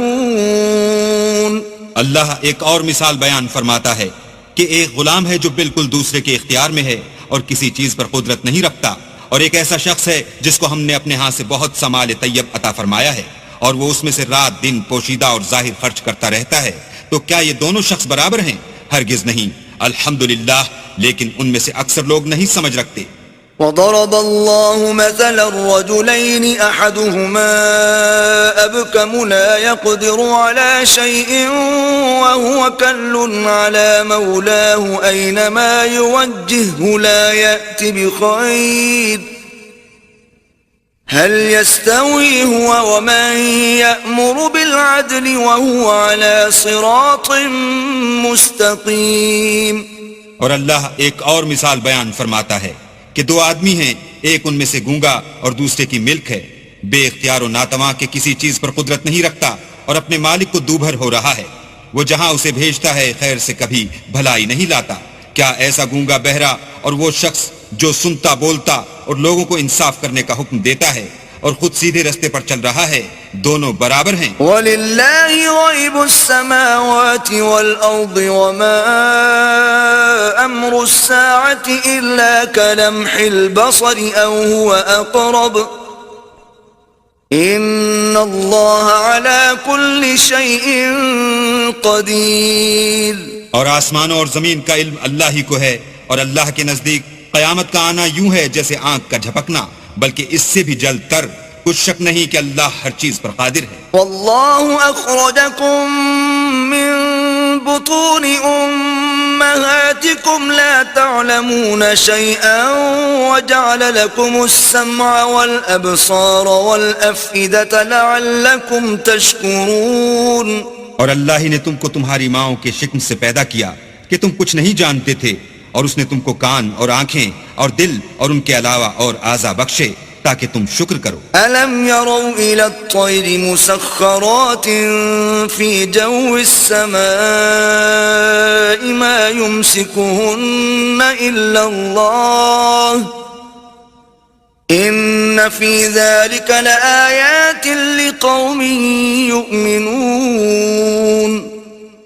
اللہ ایک اور مثال بیان فرماتا ہے کہ ایک غلام ہے جو بالکل دوسرے کے اختیار میں ہے اور کسی چیز پر قدرت نہیں رکھتا، اور ایک ایسا شخص ہے جس کو ہم نے اپنے ہاں سے بہت سا مال طیب عطا فرمایا ہے اور وہ اس میں سے رات دن پوشیدہ اور ظاہر خرچ کرتا رہتا ہے. تو کیا یہ دونوں شخص برابر ہیں؟ ہرگز نہیں. الحمدللہ، لیکن ان میں سے اکثر لوگ نہیں سمجھ رکھتے. وضرب الله مثلا الرجلين أحدهما أبكم لا يقدر على شيء وهو كل على مولاه أينما يوجهه لا يأتي بخير هل يستوي هو ومن يأمر بالعدل وهو على صراط مستقيم. اور اللہ ایک اور مثال بیان فرماتا ہے کہ دو آدمی ہیں، ایک ان میں سے گونگا اور دوسرے کی ملک ہے، بے اختیار و ناتواں کے کسی چیز پر قدرت نہیں رکھتا اور اپنے مالک کو دوبھر ہو رہا ہے. وہ جہاں اسے بھیجتا ہے خیر سے کبھی بھلائی نہیں لاتا. کیا ایسا گونگا بہرا اور وہ شخص جو سنتا بولتا اور لوگوں کو انصاف کرنے کا حکم دیتا ہے اور خود سیدھے رستے پر چل رہا ہے، دونوں برابر ہیں. وَلِلَّهِ غَيْبُ السَّمَاوَاتِ وَالْأَرْضِ وَمَا أَمْرُ السَّاعَةِ إِلَّا كَلَمْحِ الْبَصَرِ أَوْ هُوَ أَقْرَبُ إِنَّ اللَّهَ عَلَى كُلِّ شَيْءٍ قَدِيرٌ. اور آسمانوں اور زمین کا علم اللہ ہی کو ہے، اور اللہ کے نزدیک قیامت کا آنا یوں ہے جیسے آنکھ کا جھپکنا، بلکہ اس سے بھی جلد تر. کچھ شک نہیں کہ اللہ ہر چیز پر قادر ہے. واللہ اخرجکم من بطون امہاتکم لا تعلمون شیئا وجعل لکم السمع والابصار والافئدة لعلکم تشکرون. اور اللہ ہی نے تم کو تمہاری ماؤں کے شکم سے پیدا کیا کہ تم کچھ نہیں جانتے تھے، اور اس نے تم کو کان اور آنکھیں اور دل اور ان کے علاوہ اور اعضاء بخشے تاکہ تم شکر کرو. أَلَمْ يَرَوْا إِلَى الطَّيْرِ مُسَخَّرَاتٍ فِي جَوِّ السَّمَاءِ مَا يُمْسِكُهُنَّ إِلَّا اللَّهُ إِنَّ فِي ذَلِكَ لَآيَاتٍ لِقَوْمٍ يُؤْمِنُونَ.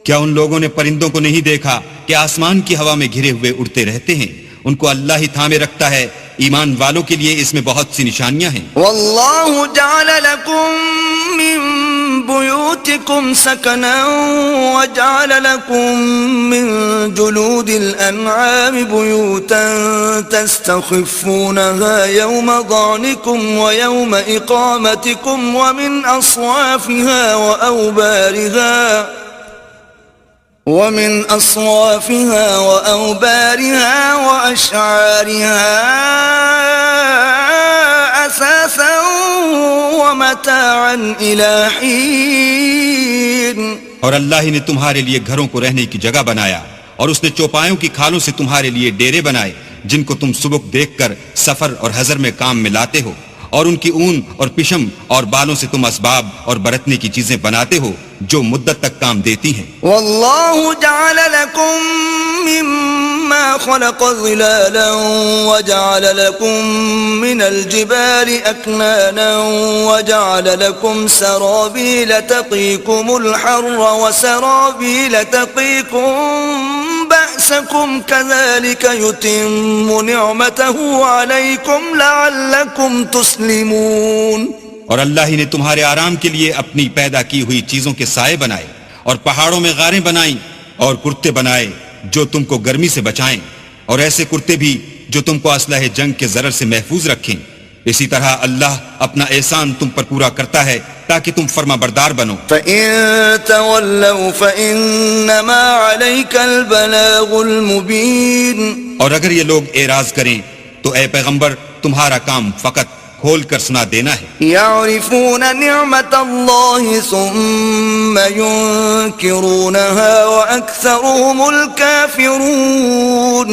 کیا ان لوگوں نے پرندوں کو نہیں دیکھا کہ آسمان کی ہوا میں گھرے ہوئے اڑتے رہتے ہیں؟ ان کو اللہ ہی تھامے رکھتا ہے. ایمان والوں کے لیے اس میں بہت سی نشانیاں ہیں. واللہ جعل لکم من بیوتکم سکنا وجعل لکم من جلود الانعام بیوتا تستخفونها یوم ضعنکم ویوم اقامتکم ومن اصوافها وأوبارها وأشعارها أساسا ومتاعا إلى حين. اور اللہ ہی نے تمہارے لیے گھروں کو رہنے کی جگہ بنایا، اور اس نے چوپایوں کی کھالوں سے تمہارے لیے ڈیرے بنائے جن کو تم سبک دیکھ کر سفر اور حضر میں کام میں لاتے ہو، اور ان کی اون اور پشم اور بالوں سے تم اسباب اور برتنے کی چیزیں بناتے ہو جو مدت تک کام دیتی ہیں۔ واللہ جعل لکم مما خلق ظلالا وجعل لکم من الجبال اکنانا وجعل لکم سرابیل تقیکم الحر وسرابیل تقیکم بأسکم كذلك يتم نعمته علیکم لعلکم تسلمون۔ اور اللہ ہی نے تمہارے آرام کے لیے اپنی پیدا کی ہوئی چیزوں کے سائے بنائے، اور پہاڑوں میں غاریں بنائیں، اور کرتے بنائے جو تم کو گرمی سے بچائیں، اور ایسے کرتے بھی جو تم کو اسلحہ جنگ کے ضرر سے محفوظ رکھیں۔ اسی طرح اللہ اپنا احسان تم پر پورا کرتا ہے تاکہ تم فرما بردار بنو۔ فَإِن تَوَلَّوْا فَإِنَّمَا عَلَيْكَ الْبَلَاغُ الْمُبِينُ۔ اور اگر یہ لوگ اعراض کریں تو اے پیغمبر تمہارا کام فقط کھول کر سنا دینا ہے۔ يعرفون نعمت اللہ ثم ينکرونها وأكثرهم الكافرون۔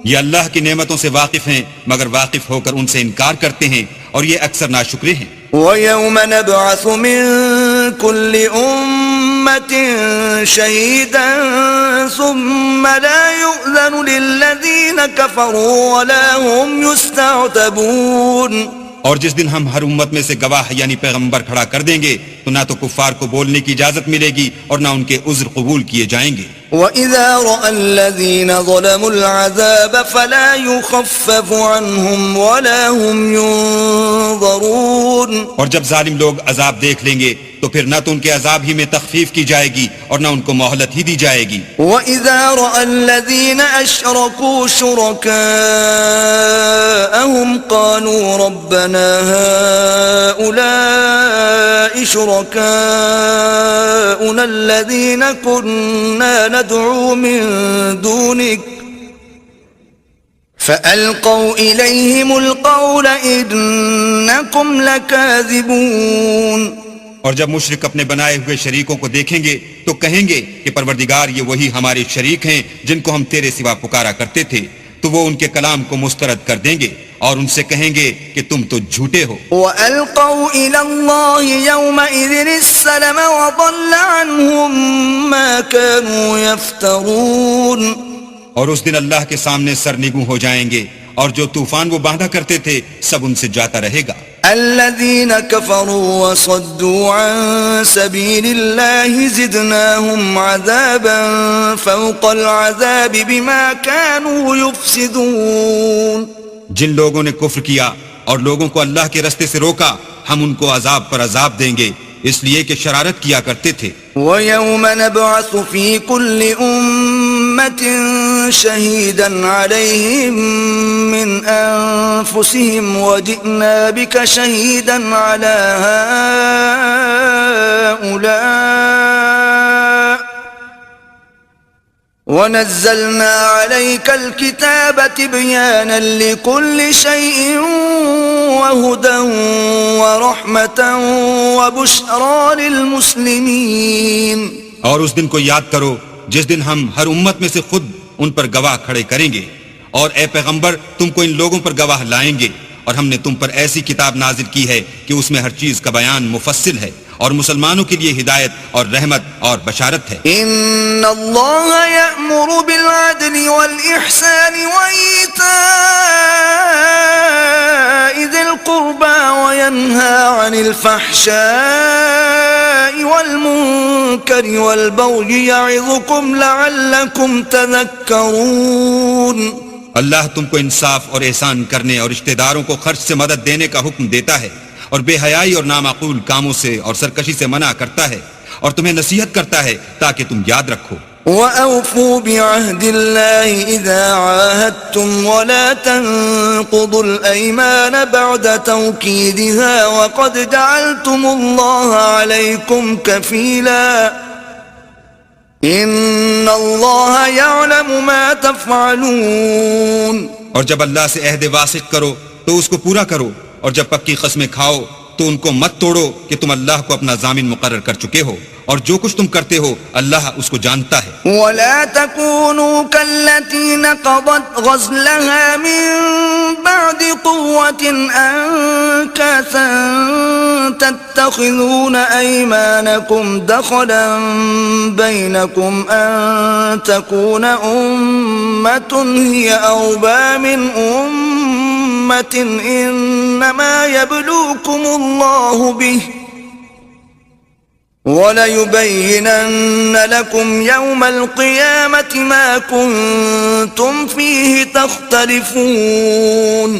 یہ اللہ کی نعمتوں سے واقف ہیں مگر واقف ہو کر ان سے انکار کرتے ہیں، اور یہ اکثر ناشکرے ہیں۔ وَيَوْمَ نَبْعَثُ مِن كُلِّ أُمَّةٍ شَهِيدًا ثُمَّ لَا يُؤْذَنُ لِلَّذِينَ كَفَرُوا وَلَا هُمْ يُسْتَعْتَبُونَ۔ اور جس دن ہم ہر امت میں سے گواہ یعنی پیغمبر کھڑا کر دیں گے تو نہ تو کفار کو بولنے کی اجازت ملے گی اور نہ ان کے عذر قبول کیے جائیں گے۔ وَإِذَا رَأَى الَّذِينَ ظَلَمُوا الْعَذَابَ فَلَا يُخَفَّفُ عَنْهُمْ وَلَا هُمْ يُنظَرُونَ۔ اور جب ظالم لوگ عذاب دیکھ لیں گے تو پھر نہ تو ان کے عذاب ہی میں تخفیف کی جائے گی اور نہ ان کو مہلت ہی دی جائے گی۔ وَإِذَا رَأَى الَّذِينَ أَشْرَكُوا شُرَكَاءَهُمْ قَالُوا رَبَّنَا هَؤُلَاءِ شُرَكَاؤُنَا الَّذِينَ كُنَّا ندعو من دونك فألقوا إليهم القول إنكم لكاذبون۔ اور جب مشرک اپنے بنائے ہوئے شریکوں کو دیکھیں گے تو کہیں گے کہ پروردگار یہ وہی ہمارے شریک ہیں جن کو ہم تیرے سوا پکارا کرتے تھے، تو وہ ان کے کلام کو مسترد کر دیں گے اور ان سے کہیں گے کہ تم تو جھوٹے ہو۔ وَأَلْقَوْا إِلَى اللَّهِ يَوْمَئِذٍ السَّلَمَ وَضَلَّ عَنْهُمْ مَا كَانُوا يَفْتَرُونَ۔ اور اس دن اللہ کے سامنے سرنگوں ہو جائیں گے، اور جو طوفان وہ باندھا کرتے تھے سب ان سے جاتا رہے گا۔ الذين كفروا وصدوا عن سبيل الله زدناهم عذابا فوق العذاب بما كانوا يفسدون۔ جن لوگوں نے کفر کیا اور لوگوں کو اللہ کے رستے سے روکا ہم ان کو عذاب پر عذاب دیں گے اس لیے کہ شرارت کیا کرتے تھے۔ وَيَوْمَ نَبْعَثُ فِي كُلِّ أُمَّةٍ شَهِيدًا عَلَيْهِمْ مِنْ أَنفُسِهِمْ وَجِئْنَا بِكَ شَهِيدًا عَلَى هَؤُلَاءِ وَنَزَّلْنَا عَلَيْكَ الْكِتَابَ تِبْيَانًا لِكُلِّ شَيْءٍ وَهُدًى وَرَحْمَةً وَبُشْرَى لِلْمُسْلِمِينَ۔ اور اس دن کو یاد کرو جس دن ہم ہر امت میں سے خود ان پر گواہ کھڑے کریں گے، اور اے پیغمبر تم کو ان لوگوں پر گواہ لائیں گے، اور ہم نے تم پر ایسی کتاب نازل کی ہے کہ اس میں ہر چیز کا بیان مفصل ہے اور مسلمانوں کے لیے ہدایت اور رحمت اور بشارت ہے۔ ان اللہ یأمر بالعدل والإحسان وإیتاء ذی القربى وینہى عن الفحشاء والمنکر والبغی یعظکم لعلکم تذکرون۔ اللہ تم کو انصاف اور احسان کرنے اور رشتہ داروں کو خرچ سے مدد دینے کا حکم دیتا ہے، اور بے حیائی اور نامعقول کاموں سے اور سرکشی سے منع کرتا ہے، اور تمہیں نصیحت کرتا ہے تاکہ تم یاد رکھو۔ وَأَوْفُوا بِعَهْدِ اللَّهِ إِذَا عَاهَدتُّمْ وَلَا تَنقُضُوا الْأَيْمَانَ بَعْدَ تَوْكِيدِهَا وَقَدْ جَعَلْتُمُ اللَّهَ عَلَيْكُمْ كَفِيلًا إِنَّ اللَّهَ يَعْلَمُ مَا تَفْعَلُونَ۔ اور جب اللہ سے عہد واثق کرو تو اس کو پورا کرو، اور جب پکی قسمیں کھاؤ تو ان کو مت توڑو کہ تم اللہ کو اپنا ضامن مقرر کر چکے ہو، اور جو کچھ تم کرتے ہو اللہ اس کو جانتا ہے. ولا تكونوا كالتي نقضت غزلها من بعد قوة أنكاثا تتخذون أيمانكم دخلا بينكم أن تكون أمة هي أربى من أمة إنما يبلوكم الله به وَلَيُبَيِّنَنَّ لَكُمْ يَوْمَ الْقِيَامَةِ مَا كُنْتُمْ فِيهِ تَخْتَلِفُونَ.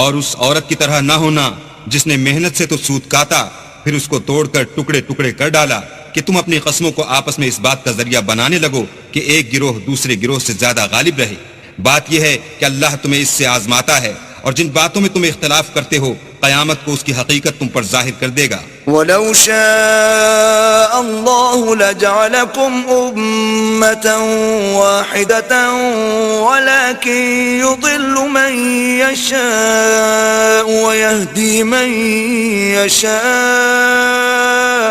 اور اس عورت کی طرح نہ ہونا جس نے محنت سے تو سود کاتا پھر اس کو توڑ کر ٹکڑے ٹکڑے کر ڈالا کہ تم اپنی قسموں کو آپس میں اس بات کا ذریعہ بنانے لگو کہ ایک گروہ دوسرے گروہ سے زیادہ غالب رہے. بات یہ ہے کہ اللہ تمہیں اس سے آزماتا ہے اور جن باتوں میں تم اختلاف کرتے ہو قیامت کو اس کی حقیقت تم پر ظاہر کر دے گا. وَلَوْ شَاءَ اللَّهُ لَجَعَلَكُمْ أُمَّةً وَاحِدَةً وَلَكِنْ يُضِلُّ مَنْ يَشَاءُ وَيَهْدِي مَنْ يَشَاءُ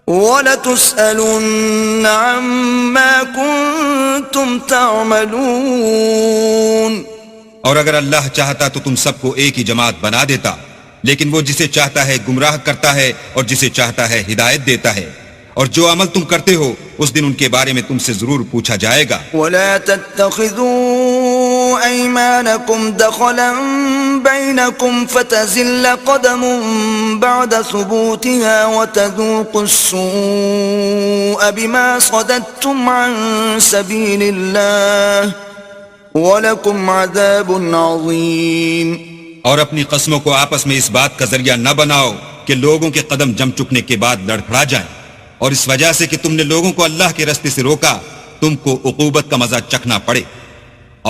وَلَتُسْأَلُنَّ عَمَّا كُنْتُمْ تَعْمَلُونَ. اور اگر اللہ چاہتا تو تم سب کو ایک ہی جماعت بنا دیتا، لیکن وہ جسے چاہتا ہے گمراہ کرتا ہے اور جسے چاہتا ہے ہدایت دیتا ہے، اور جو عمل تم کرتے ہو اس دن ان کے بارے میں تم سے ضرور پوچھا جائے گا. وَلَا تَتَّخِذُوا أَيْمَانَكُمْ دَخَلًا بَيْنَكُمْ فَتَزِلَّ قَدَمٌ بَعْدَ ثُبُوتِهَا وَتَذُوقُوا السُّوءَ بِمَا صَدَدتُّمْ عَنْ سَبِيلِ اللَّهِ وَلَكُمْ عَذَابٌ عَظِيمٌ. اور اپنی قسموں کو آپس میں اس بات کا ذریعہ نہ بناؤ کہ لوگوں کے قدم جم چکنے کے بعد لڑکھڑا جائیں، اور اس وجہ سے کہ تم نے لوگوں کو اللہ کے رستے سے روکا تم کو عقوبت کا مزہ چکھنا پڑے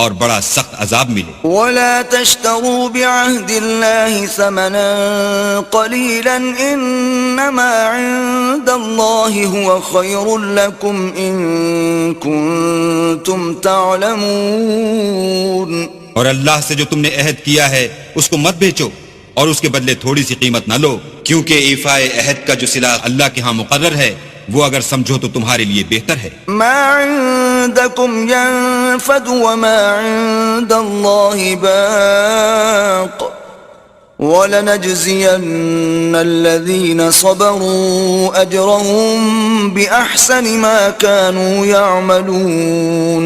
اور بڑا سخت عذاب ملے. وَلَا تَشْتَرُوا بِعَهْدِ اللَّهِ ثَمَنًا قَلِيلًا إِنَّمَا عِندَ اللَّهِ هُوَ خَيْرٌ لَكُمْ إِن كُنتُمْ تَعْلَمُونَ. اور اللہ سے جو تم نے عہد کیا ہے اس کو مت بیچو اور اس کے بدلے تھوڑی سی قیمت نہ لو، کیونکہ ایفائے عہد کا جو صلہ اللہ کے ہاں مقرر ہے وہ اگر سمجھو تو تمہارے لیے بہتر ہے. ما عندكم ينفد وما عند الله باق وَلَنَجْزِيَنَّ الَّذِينَ صَبَرُوا أَجْرَهُمْ بِأَحْسَنِ مَا كَانُوا يَعْمَلُونَ.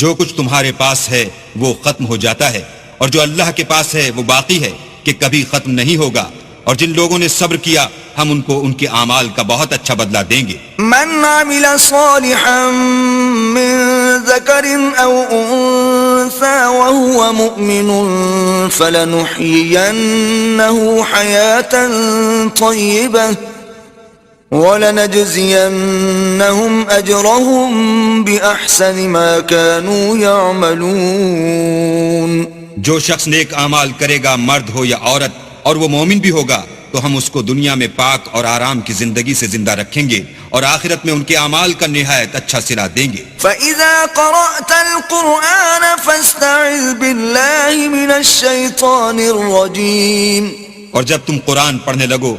جو کچھ تمہارے پاس ہے وہ ختم ہو جاتا ہے اور جو اللہ کے پاس ہے وہ باقی ہے کہ کبھی ختم نہیں ہوگا، اور جن لوگوں نے صبر کیا ہم ان کو ان کے اعمال کا بہت اچھا بدلہ دیں گے. من عمل صالحا من ذكر أو أنثى وهو مؤمن فلنحيينه حياة طيبة وَلَنَجْزِيَنَّهُمْ أَجْرَهُمْ بِأَحْسَنِ مَا كَانُوا يَعْمَلُونَ. جو شخص نیک اعمال کرے گا مرد ہو یا عورت اور وہ مومن بھی ہوگا تو ہم اس کو دنیا میں پاک اور آرام کی زندگی سے زندہ رکھیں گے اور آخرت میں ان کے اعمال کا نہایت اچھا صلہ دیں گے. فَإِذَا قَرَأْتَ الْقُرْآنَ فَاسْتَعِذْ بِاللَّهِ مِنَ الشَّيْطَانِ الرَّجِيمِ. اور جب تم قرآن پڑھنے لگو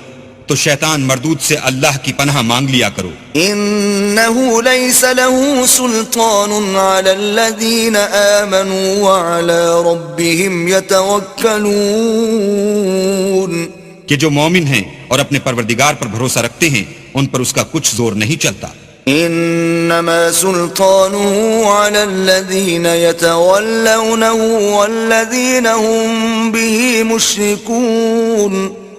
تو شیطان مردود سے اللہ کی پناہ مانگ لیا کرو. إِنَّهُ لَيْسَ لَهُ سُلْطَانٌ عَلَى الَّذِينَ آمَنُوا وَعَلَى رَبِّهِمْ يَتَوَكَّلُونَ. کہ جو مومن ہیں اور اپنے پروردگار پر بھروسہ رکھتے ہیں ان پر اس کا کچھ زور نہیں چلتا. انما سلطانه على الذين يتولونه والذين هم به مشركون.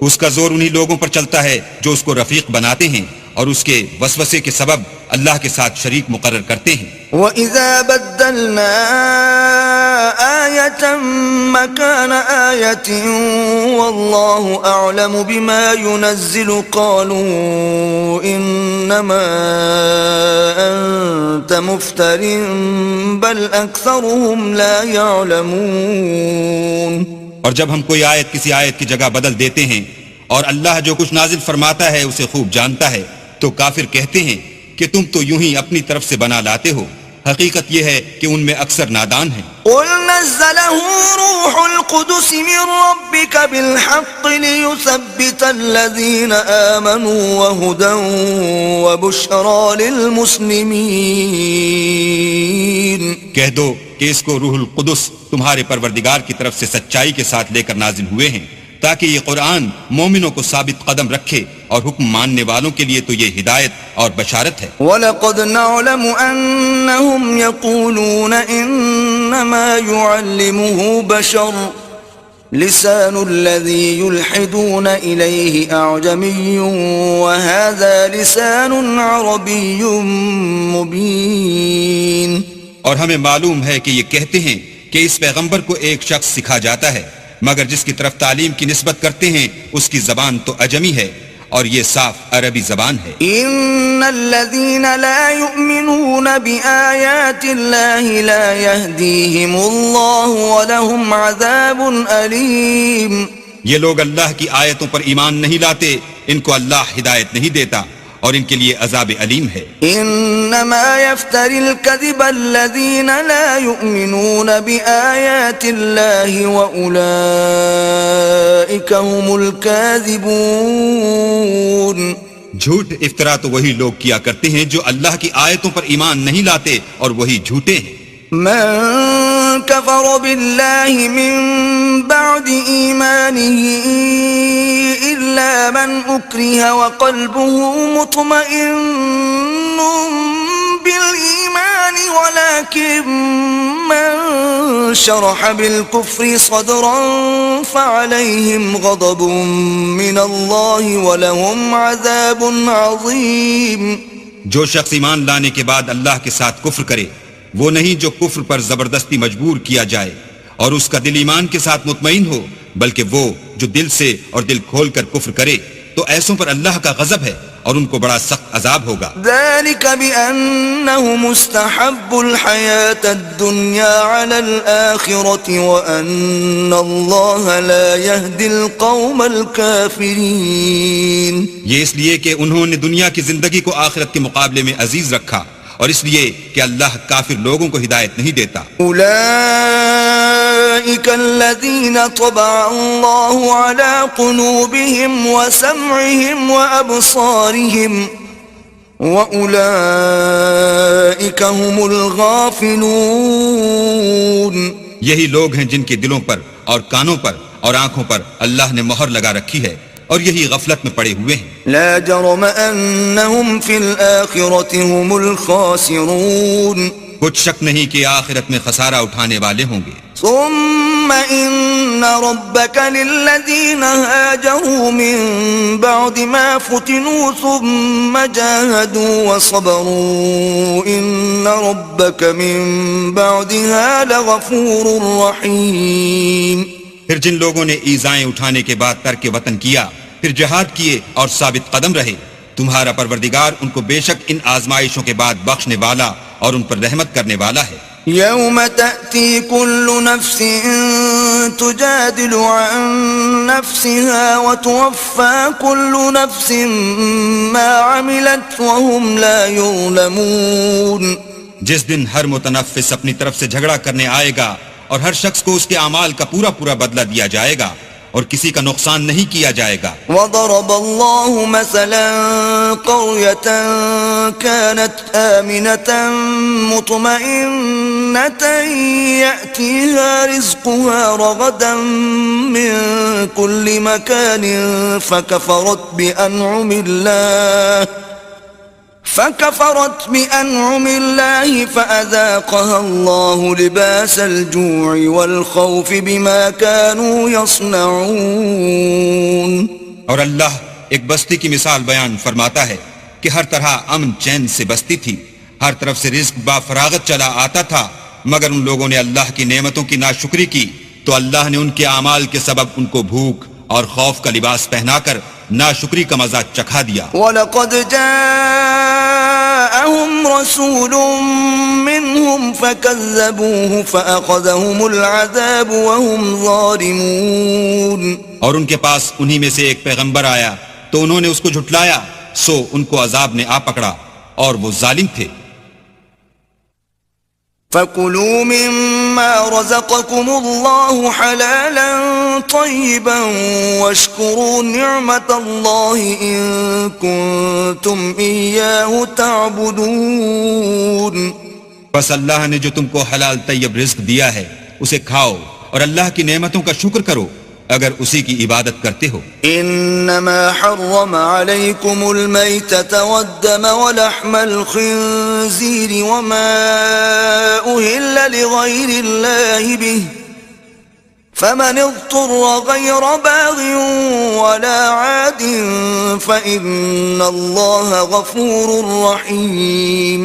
اس کا زور انہی لوگوں پر چلتا ہے جو اس کو رفیق بناتے ہیں اور اس کے وسوسے کے سبب اللہ کے ساتھ شریک مقرر کرتے ہیں. وَإِذَا بَدَّلْنَا آيَةً مَكَانَ آيَةٍ وَاللَّهُ أَعْلَمُ بِمَا يُنَزِّلُ قَالُوا إِنَّمَا أَنْتَ مُفْتَرٍ بَلْ أَكْثَرُهُمْ لَا يَعْلَمُونَ. اور جب ہم کوئی آیت کسی آیت کی جگہ بدل دیتے ہیں اور اللہ جو کچھ نازل فرماتا ہے اسے خوب جانتا ہے تو کافر کہتے ہیں کہ تم تو یوں ہی اپنی طرف سے بنا لاتے ہو، حقیقت یہ ہے کہ ان میں اکثر نادان ہیں۔ قل نزله روح القدس من ربك بالحق ليثبت الذين آمنوا وهدى وبشرى للمسلمين۔ کہہ دو کہ اس کو روح القدس تمہارے پروردگار کی طرف سے سچائی کے ساتھ لے کر نازل ہوئے ہیں تاکہ یہ قرآن مومنوں کو ثابت قدم رکھے، اور حکم ماننے والوں کے لیے تو یہ ہدایت اور بشارت ہے۔ وَلَقَدْ نَعْلَمُ أَنَّهُمْ يَقُولُونَ إِنَّمَا يُعَلِّمُهُ بَشَرٌ لِسَانُ الَّذِي يُلْحِدُونَ إِلَيْهِ أَعْجَمِيٌّ وَهَذَا لِسَانٌ عَرَبِيٌّ مُبِينٌ۔ اور ہمیں معلوم ہے کہ یہ کہتے ہیں کہ اس پیغمبر کو ایک شخص سکھا جاتا ہے، مگر جس کی طرف تعلیم کی نسبت کرتے ہیں اس کی زبان تو عجمی ہے، اور یہ صاف عربی زبان ہے۔ ان الذين لا يؤمنون بآيات الله لا يهديهم الله ولهم عذاب أليم۔ یہ لوگ اللہ کی آیتوں پر ایمان نہیں لاتے، ان کو اللہ ہدایت نہیں دیتا، اور ان کے لیے عذاب علیم ہے۔ انما يفتري الكذب الذين لا يؤمنون بآيات الله واولئك هم الكاذبون۔ جھوٹ افطرا تو وہی لوگ کیا کرتے ہیں جو اللہ کی آیتوں پر ایمان نہیں لاتے، اور وہی جھوٹے ہیں۔ من كفر بالله من بعد إيمانه إلا من أكره وقلبه مطمئن بالإيمان ولكن من شرح بالكفر صدرا فعليهم غضب من الله ولهم عذاب عظيم۔ جو شخص ایمان لانے کے بعد اللہ کے ساتھ کفر کرے وہ نہیں جو کفر پر زبردستی مجبور کیا جائے اور اس کا دل ایمان کے ساتھ مطمئن ہو، بلکہ وہ جو دل سے اور دل کھول کر کفر کرے تو ایسوں پر اللہ کا غضب ہے اور ان کو بڑا سخت عذاب ہوگا۔ ذلك بأنهم استحبوا الحياة الدنيا على الآخرة وأن الله لا يهدي القوم الكافرين۔ یہ اس لیے کہ انہوں نے دنیا کی زندگی کو آخرت کے مقابلے میں عزیز رکھا، اور اس لیے کہ اللہ کافر لوگوں کو ہدایت نہیں دیتا۔ اولئک الذین طبع اللہ علی قلوبہم وسمعہم وابصارہم واولئک هم الغافلون۔ یہی لوگ ہیں جن کے دلوں پر اور کانوں پر اور آنکھوں پر اللہ نے مہر لگا رکھی ہے، اور یہی غفلت میں پڑے ہوئے ہیں۔ لا جرم انہم فی الآخرة هم الخاسرون۔ کچھ شک نہیں کہ آخرت میں خسارہ اٹھانے والے ہوں گے۔ ثم ان ربک للذین هاجروا من بعد ما فتنوا ثم جاهدوا وصبروا ان ربک من بعدها لغفور رحیم۔ پھر جن لوگوں نے ایذائیں اٹھانے کے بعد ترک وطن کیا، پھر جہاد کیے اور ثابت قدم رہے، تمہارا پروردگار ان کو بے شک ان آزمائشوں کے بعد بخشنے والا اور ان پر رحمت کرنے والا ہے۔ یوم تأتی کل نفس تجادل عن نفسها وتوفى كل نفس ما عملت وهم لا يظلمون۔ جس دن ہر متنفس اپنی طرف سے جھگڑا کرنے آئے گا اور ہر شخص کو اس کے اعمال کا پورا پورا بدلہ دیا جائے گا اور کسی کا نقصان نہیں کیا جائے گا۔ وضرب الله مثلا قرية كانت آمنة مطمئنة يأتيها رزقها رغدا من كل مكان فكفرت بأنعم الله فأذاقها الله لباس الجوع والخوف بما كانوا يصنعون۔ اور اللہ ایک بستی کی مثال بیان فرماتا ہے کہ ہر طرح امن چین سے بستی تھی، ہر طرف سے رزق با فراغت چلا آتا تھا، مگر ان لوگوں نے اللہ کی نعمتوں کی ناشکری کی تو اللہ نے ان کے اعمال کے سبب ان کو بھوک اور خوف کا لباس پہنا کر ناشکری کا مزہ چکھا دیا۔ وَلَقَدْ جَاءَهُمْ رَسُولٌ مِّنْهُمْ فَكَذَّبُوهُ فَأَخَذَهُمُ الْعَذَابُ وَهُمْ ظَالِمُونَ۔ اور ان کے پاس انہی میں سے ایک پیغمبر آیا تو انہوں نے اس کو جھٹلایا، سو ان کو عذاب نے آ پکڑا اور وہ ظالم تھے۔ فَكُلُوا مِمَّا رَزَقَكُمُ اللَّهُ حَلَالًا طَيِّبًا وَاشْكُرُوا نِعْمَةَ اللَّهِ إِن كُنتُمْ إِيَّاهُ تَعْبُدُونَ بس اللہ نے جو تم کو حلال طیب رزق دیا ہے اسے کھاؤ اور اللہ کی نعمتوں کا شکر کرو اگر اسی کی عبادت کرتے ہو. انما حرم عليكم الميتة والدم ولحم الخنزير وما أهل لغير الله به فمن اضطر غير باغ ولا عاد فإن الله غفور رحيم.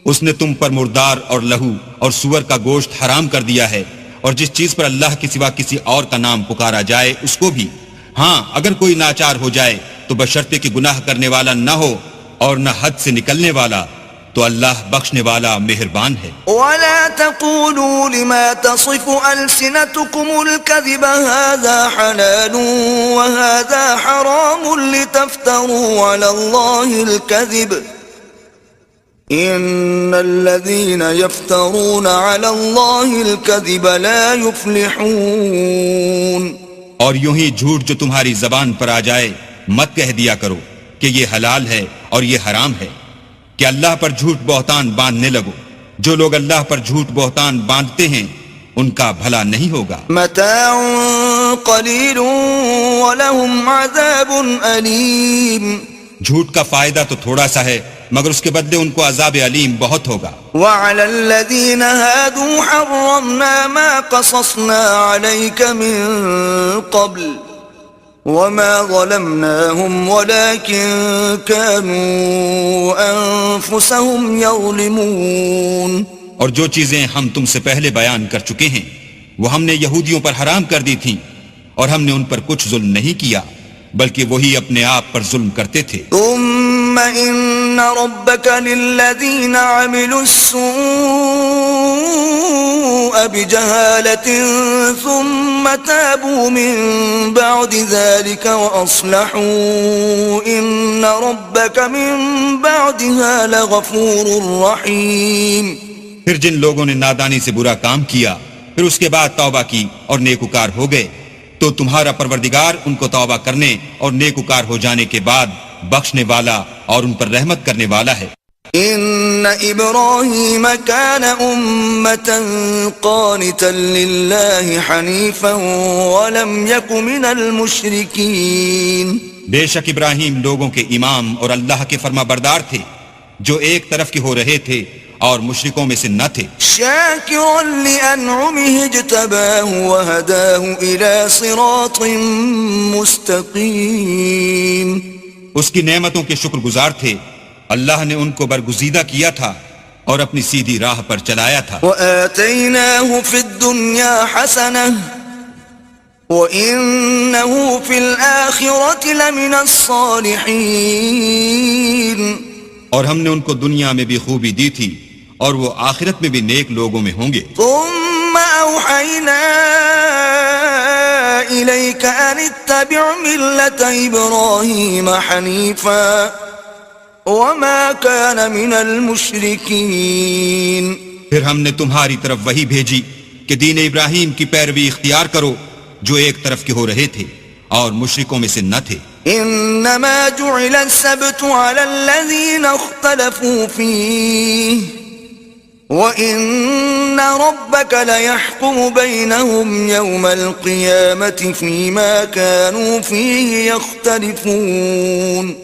اس نے تم پر مردار اور لہو اور سور کا گوشت حرام کر دیا ہے اور جس چیز پر اللہ کے سوا کسی اور کا نام پکارا جائے اس کو بھی. ہاں اگر کوئی ناچار ہو جائے تو بشرطے کہ گناہ کرنے والا نہ ہو اور نہ حد سے نکلنے والا تو اللہ بخشنے والا مہربان ہے. ولا تقولوا لما تصف ألسنتكم الكذب هذا حلال وهذا حرام لتفتروا على الله الكذب ان الذين يفترون على الله الكذب لا يفلحون. اور یوں ہی جھوٹ جو تمہاری زبان پر آ جائے مت کہہ دیا کرو کہ یہ حلال ہے اور یہ حرام ہے کہ اللہ پر جھوٹ بہتان باندھنے لگو. جو لوگ اللہ پر جھوٹ بہتان باندھتے ہیں ان کا بھلا نہیں ہوگا. متاع قلیل ولهم عذاب علیم. جھوٹ کا فائدہ تو تھوڑا سا ہے مگر اس کے بدلے ان کو عذاب علیم بہت ہوگا. وعلى الذين هادوا حرمنا ما قصصنا عليك من قبل وما ظلمناهم ولكن كانوا أنفسهم يظلمون. اور جو چیزیں ہم تم سے پہلے بیان کر چکے ہیں وہ ہم نے یہودیوں پر حرام کر دی تھیں اور ہم نے ان پر کچھ ظلم نہیں کیا بلکہ وہی اپنے آپ پر ظلم کرتے تھے. ثم ان ربك للذين عملوا السوء بجهالة ثم تابوا من بعد ذلك واصلحوا ان ربك من بعدها لغفور رحيم. پھر جن لوگوں نے نادانی سے برا کام کیا پھر اس کے بعد توبہ کی اور نیکوکار ہو گئے تو تمہارا پروردگار ان کو توبہ کرنے اور نیکوکار ہو جانے کے بعد بخشنے والا اور ان پر رحمت کرنے والا ہے. ان ابراہیم کان امة قانتا للہ حنیفا ولم یک من المشرکین. بے شک ابراہیم لوگوں کے امام اور اللہ کے فرما بردار تھے جو ایک طرف کے ہو رہے تھے اور مشرکوں میں سے نہ تھے. شاکرا لانعمه اجتباہ وہداہ الى صراط مستقیم. اس کی نعمتوں کے شکر گزار تھے اللہ نے ان کو برگزیدہ کیا تھا اور اپنی سیدھی راہ پر چلایا تھا. وآتیناہ فی الدنیا حسنہ وإنه في الآخرة لمن الصالحین. اور ہم نے ان کو دنیا میں بھی خوبی دی تھی اور وہ آخرت میں بھی نیک لوگوں میں ہوں گے. ثم اوحینا الیک ان اتبع ملت ابراہیم حنیفا وما كان من المشرکین. پھر ہم نے تمہاری طرف وحی بھیجی کہ دین ابراہیم کی پیروی اختیار کرو جو ایک طرف کے ہو رہے تھے اور مشرکوں میں سے نہ تھے. انما جعل السبت على الذين اختلفوا فيه وان ربك ليحكم بينهم يوم القيامة فيما كانوا فيه يختلفون.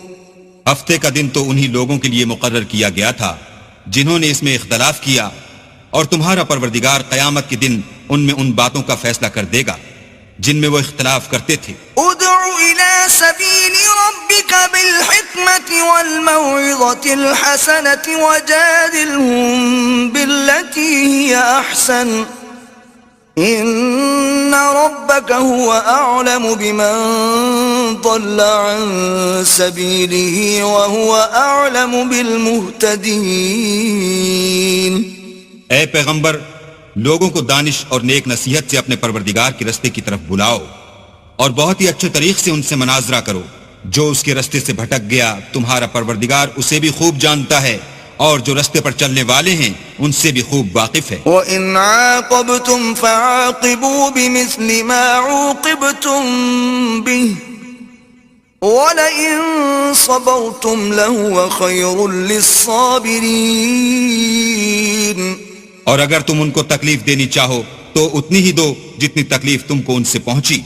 ہفتے کا دن تو انہی لوگوں کے لیے مقرر کیا گیا تھا جنہوں نے اس میں اختلاف کیا اور تمہارا پروردگار قیامت کے دن ان میں ان باتوں کا فیصلہ کر دے گا جن میں وہ اختلاف کرتے تھے. ادع الى سبيل ربك بالحكمة والموعظة الحسنة وجادلهم بالتي هي احسن ان ربك هو اعلم بمن ضل عن سبيله وهو اعلم بالمهتدين. اے پیغمبر لوگوں کو دانش اور نیک نصیحت سے اپنے پروردگار کے رستے کی طرف بلاؤ اور بہت ہی اچھے طریق سے ان سے مناظرہ کرو. جو اس کے رستے سے بھٹک گیا تمہارا پروردگار اسے بھی خوب جانتا ہے اور جو رستے پر چلنے والے ہیں ان سے بھی خوب واقف ہے. وَإِنْ عَاقَبْتُمْ فَعَاقِبُوا بِمِثْلِ مَا عُوقِبْتُمْ بِهِ وَلَئِن صَبَرْتُمْ لَهُوَ خَيْرٌ لِلصَّابِرِينَ. اور اگر تم ان کو تکلیف دینی چاہو تو اتنی ہی دو جتنی تکلیف تم کو ان سے پہنچی،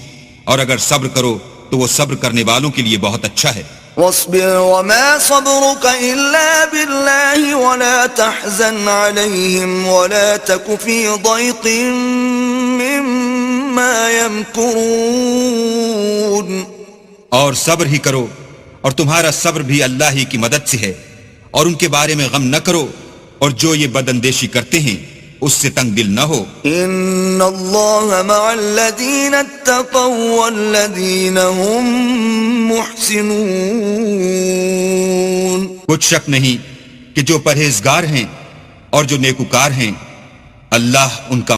اور اگر صبر کرو تو وہ صبر کرنے والوں کے لیے بہت اچھا ہے. واصبر وما صبرك إلا بالله ولا تحزن عليهم ولا تك في ضيق مما يمكرون. اور صبر ہی کرو، اور تمہارا صبر بھی اللہ ہی کی مدد سے ہے، اور ان کے بارے میں غم نہ کرو، اور جو یہ بداندیشی کرتے ہیں اس سے تنگ دل نہ ہو. ان اللہ مع الذین اتقوا والذین هم محسنون. کچھ شک نہیں کہ جو پرہیزگار ہیں اور جو نیکوکار ہیں اللہ ان کا